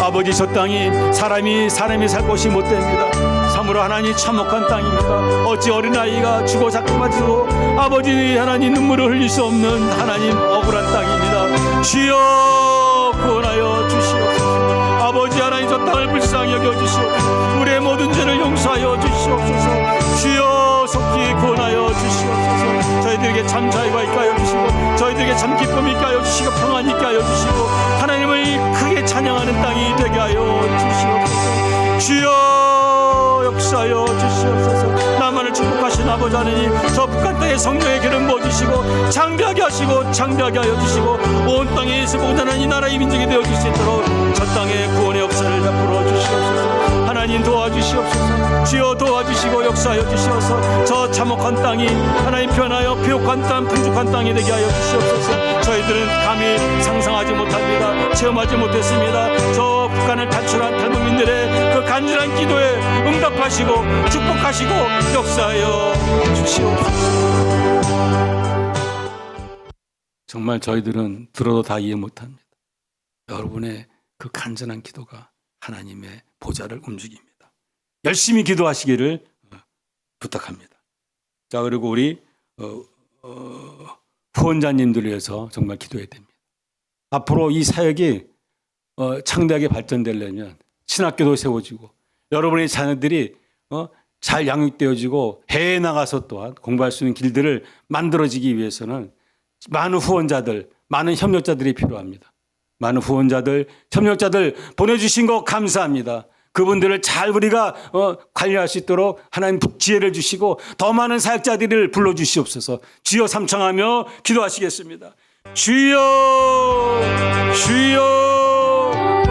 아버지 저 땅이 사람이 살 곳이 못 됩니다. 참으로 하나님 참혹한 땅입니다. 어찌 어린아이가 죽어 자꾸마지도 아버지 하나님 눈물을 흘릴 수 없는 하나님 억울한 땅입니다. 주여 구원하여 주시옵소서. 아버지 하나님 저 땅을 불쌍히 여겨주시옵소서. 우리의 모든 죄를 용서하여 주시옵소서. 주여 속히 구원하여 주시옵소서. 저희들에게 참 자유가 있게 하여 주시고 저희들에게 참 기쁨이 있게 하여 주시고 평안이 있게 하여 주시고 하나님을 크게 찬양하는 땅이 되게 하여 주시옵소서. 주여 역사하여 주시옵소서. 나만을 축복하신 아버지 하나님 저 북한 땅에 성령의 기름 부어주시고 창대하게 하시고 창대하게 하여 주시고 온 땅에 예수보다는 이 나라의 민족이 되어줄 수 있도록 저 땅에 구원의 역사를 베풀어 주시옵소서. 하나님 도와주시옵소서. 주여 도와주시고 역사하여 주시옵소서. 저 참혹한 땅이 하나님 변하여 비옥한 땅 풍족한 땅이 되게 하여 주시옵소서. 저희들은 감히 상상하지 못합니다. 체험하지 못했습니다. 저 북한을 탈출한 탈북민들의 그 간절한 기도에 응답하시고 축복하시고 역사하여 주시옵소서. 정말 저희들은 들어도 다 이해 못합니다. 여러분의 그 간절한 기도가 하나님의 보좌를 움직입니다. 열심히 기도하시기를 부탁합니다. 자, 그리고 우리 후원자님들을 위해서 정말 기도해야 됩니다. 앞으로 이 사역이 창대하게 발전되려면 신학교도 세워지고 여러분의 자녀들이 잘 양육되어지고 해외에 나가서 또한 공부할 수 있는 길들을 만들어지기 위해서는 많은 후원자들, 많은 협력자들이 필요합니다. 많은 후원자들, 협력자들 보내주신 거 감사합니다. 그분들을 잘 우리가 관리할 수 있도록 하나님 지혜를 주시고 더 많은 사역자들을 불러주시옵소서. 주여 삼청하며 기도하시겠습니다. 주여 주여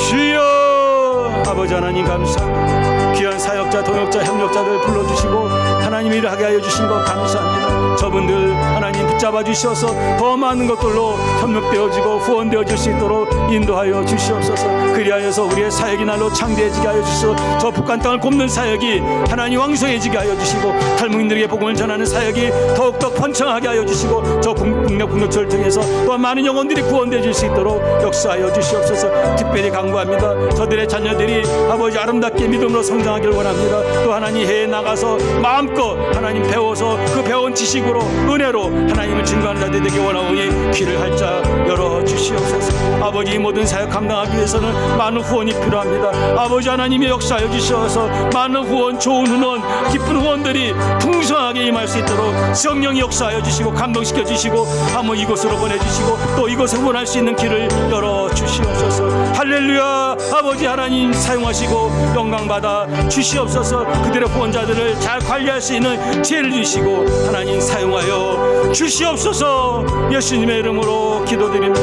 주여. 아버지 하나님 감사합니다. 귀한 사역자, 동역자, 협력자들 불러주시고 하나님 일을 하게 하여 주신 것 감사합니다. 저분들 하나님 붙잡아 주셔서 더 많은 것들로 협력되어지고 후원되어질 수 있도록 인도하여 주시옵소서. 그리하여서 우리의 사역이 날로 창대해지게 하여 주시고 저 북한 땅을 굽는 사역이 하나님 왕성해지게 하여 주시고 탈북민들에게 복음을 전하는 사역이 더욱더 번창하게 하여 주시고 저 북녘분교철을 통해서 또한 많은 영혼들이 구원되어질 수 있도록 역사하여 주시옵소서. 특별히 간구합니다. 저들의 자녀들이 아버지 아름답게 믿음으로 성장하길 원합니다. 또 하나님 해외에 나가서 마음껏 하나님 배워서 그 배운 지식으로 은혜로 하나님을 증거하는 자들이 되게 원하오니 귀를 활짝 열어주시옵소서. 아버지 모든 사역 감당하기 위해서는 많은 후원이 필요합니다. 아버지 하나님의 역사하여 주셔서 많은 후원, 좋은 후원, 기쁜 후원들이 풍성하게 임할 수 있도록 성령이 역사하여 주시고 감동시켜 주시고 한번 이곳으로 보내주시고 또 이곳에 후원할 수 있는 길을 열어주시옵소서. 할렐루야. 아버지 하나님 사용하시고 영광받아 주시옵소서. 그들의 후원자들을 잘 관리할 수 있는 지혜를 주시고 하나님 사용하여 주시옵소서. 예수님의 이름으로 기도드립니다.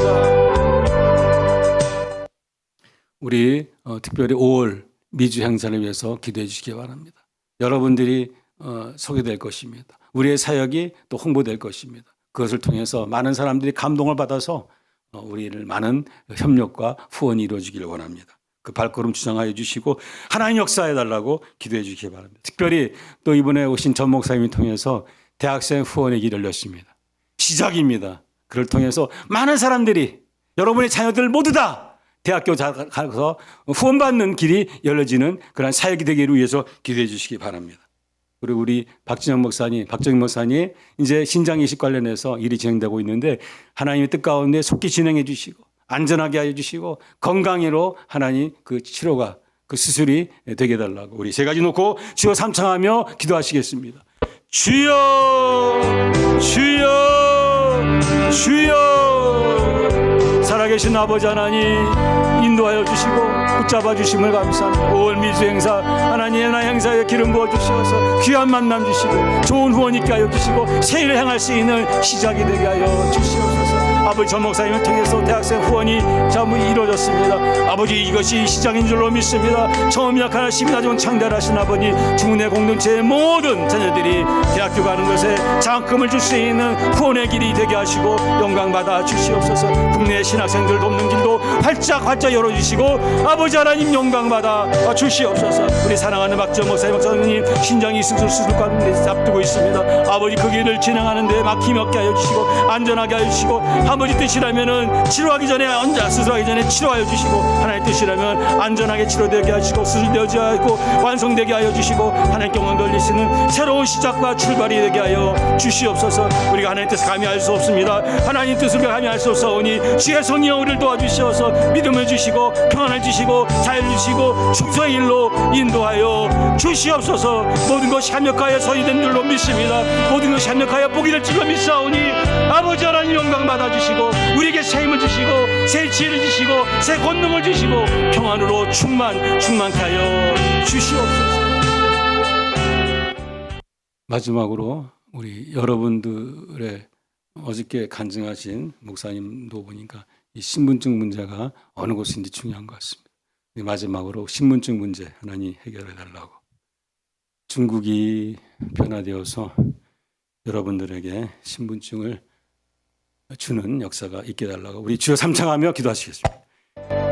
우리 특별히 5월 미주 행사를 위해서 기도해 주시기 바랍니다. 여러분들이 소개될 것입니다. 우리의 사역이 또 홍보될 것입니다. 그것을 통해서 많은 사람들이 감동을 받아서 우리를 많은 협력과 후원이 이루어지기를 원합니다. 그 발걸음 주장하여 주시고 하나님 역사해 달라고 기도해 주시기 바랍니다. 특별히 또 이번에 오신 전 목사님을 통해서 대학생 후원의 길을 열렸습니다. 시작입니다. 그를 통해서 많은 사람들이 여러분의 자녀들 모두 다 대학교 가서 후원받는 길이 열려지는 그런 사역이 되기를 위해서 기도해 주시기 바랍니다. 그리고 우리 박정인 목사님 이제 신장 이식 관련해서 일이 진행되고 있는데 하나님의 뜻 가운데 속히 진행해 주시고 안전하게 하여 주시고 건강으로 하나님 그 치료가 그 수술이 되게 해달라고 우리 세 가지 놓고 주여 삼창하며 기도하시겠습니다. 주여 주여 주여 살아계신 아버지 하나님 인도하여 주시고 붙잡아 주심을 감사합니다. 5월 미수 행사 하나님의 나 행사에 기름 부어 주셔서 귀한 만남 주시고 좋은 후원 있게 하여 주시고 새해를 향할 수 있는 시작이 되게 하여 주시옵소서. 아버지 전 목사님을 통해서 대학생 후원이 전부 이루어졌습니다. 아버지 이것이 시작인 줄로 믿습니다. 처음 약하십니다. 하지만 창대하신 아버지 중내 공동체의 모든 자녀들이 대학교 가는 것에 장학금을 줄 수 있는 후원의 길이 되게 하시고 영광 받아 주시옵소서. 국내 신학생들 돕는 길도 활짝 열어주시고 아버지 하나님 영광 받아 주시옵소서. 우리 사랑하는 박정 목사님 신장 이식 수술 가운데 앞두고 있습니다. 아버지 그 길을 진행하는데 막힘 없게 하여 주시고 안전하게 하여 주시고 아버지 뜻이라면은 치료하기 전에 수술하기 전에 치료하여 주시고 하나님 뜻이라면 안전하게 치료되게 하시고 수술되지 않고 완성되게 하여 주시고 하나님께 영광 돌리시는 새로운 시작과 출발이 되게 하여 주시옵소서. 우리가 하나님 뜻을 감히 알 수 없습니다. 하나님 뜻을 감히 알 수 없사오니 주의 성령 우리를 도와주시어서 믿음을 주시고 평안을 주시고 자유를 주시고 충성의 일로 인도하여 주시옵소서. 모든 것이 합력하여 서이된 줄로 믿습니다. 모든 것이 합력하여 복이 될 줄로 믿사오니 아버지 하나님 영광 받아주시고 우리에게 새 힘을 주시고 새 지혜를 주시고 새 권능을 주시고 평안으로 충만케 하여 주시옵소서. 마지막으로 우리 여러분들의 어저께 간증하신 목사님도 보니까 이 신분증 문제가 어느 곳인지 중요한 것 같습니다. 마지막으로 신분증 문제 하나님 해결해 달라고 중국이 변화되어서 여러분들에게 신분증을 주는 역사가 있게 달라고 우리 주여 삼창하며 기도하시겠습니다.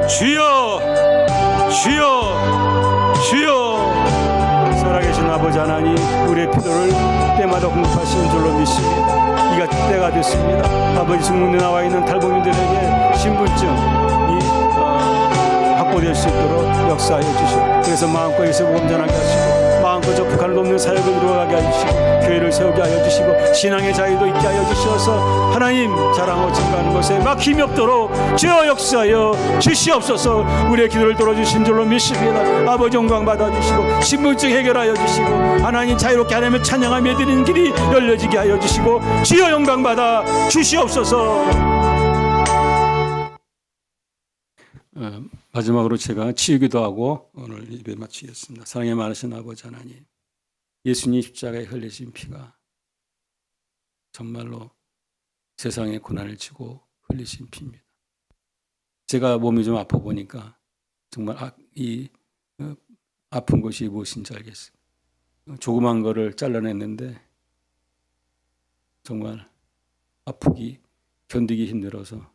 주여 주여 주여 살아계신 아버지 하나님 우리의 필요를 때마다 공급하시는 줄로 믿습니다. 이가 때가 됐습니다. 아버지 중국에 나와 있는 탈북민들에게 신분증이 확보될 수 있도록 역사하여 주시고 그래서 마음껏 예수 복음 전하게 하시고 마음껏 저 북한을 돕는 사역을 이루어가게 하시고 교회를 세우게 하여 주시고 신앙의 자유도 있게 하여 주시어서 하나님 자랑하고 증거하는 것에 막힘이 없도록 주여 역사하여 주시옵소서. 우리의 기도를 들어주신 줄로 믿습니다. 아버지 영광 받아주시고 신분증 해결하여 주시고 하나님 자유롭게 하나님을 찬양하며 드리는 길이 열려지게 하여 주시고 주여 영광 받아 주시옵소서. 마지막으로 제가 치유기도 하고 오늘 예배 마치겠습니다. 사랑에 많으신 아버지 하나님 예수님 십자가에 흘리신 피가 정말로 세상의 고난을 지고 흘리신 피입니다. 제가 몸이 좀 아파 보니까 정말 이 아픈 것이 무엇인지 알겠어요. 조그만 거를 잘라냈는데 정말 아프기 견디기 힘들어서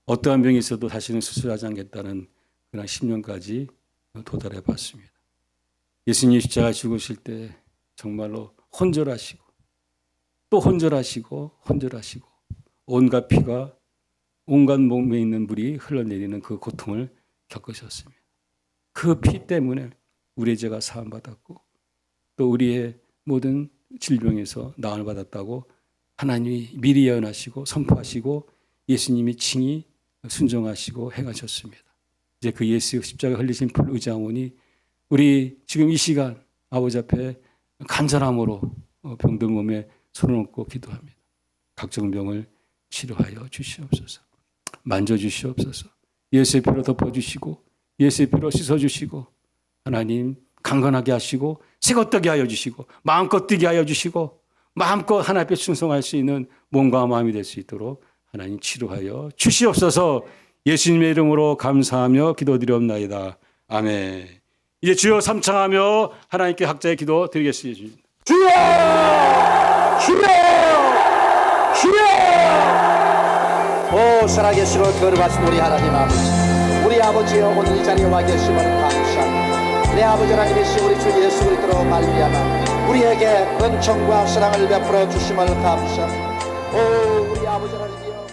어떠한 병이 있어도 다시는 수술하지 않겠다는 그런 10년까지 도달해 봤습니다. 예수님 십자가 죽으실 때 정말로 혼절하시고 또 혼절하시고 온갖 피가 온갖 몸에 있는 물이 흘러내리는 그 고통을 겪으셨습니다. 그 피 때문에 우리의 죄가 사함받았고 또 우리의 모든 질병에서 나음을 받았다고 하나님이 미리 예언하시고 선포하시고 예수님이 칭히 순종하시고 행하셨습니다. 이제 그 예수 십자가 흘리신 피를 의지하오니 우리 지금 이 시간 아버지 앞에 간절함으로 병든 몸에 손을 얹고 기도합니다. 각종 병을 치료하여 주시옵소서. 만져주시옵소서. 예수의 피로 덮어주시고 예수의 피로 씻어주시고 하나님 강건하게 하시고 새것 되게 하여 주시고 마음껏 뛰게 하여 주시고 마음껏 하나님 앞에 충성할 수 있는 몸과 마음이 될 수 있도록 하나님 치료하여 주시옵소서. 예수님의 이름으로 감사하며 기도드리옵나이다. 아멘. 이제 주여 삼창하며 하나님께 각자의 기도 드리겠습니다. 주여! 주여! 주여! 오 살아계시고 거룩하신 우리 하나님 아버지, 우리 아버지여 오늘 이 자리에 와 계심을 감사합니다. 내 아버지 하나님이신 우리 주 예수 그리스도로 말미암아 우리에게 은총과 사랑을 베풀어 주심을 감사합니다. 오 우리 아버지 하나님이여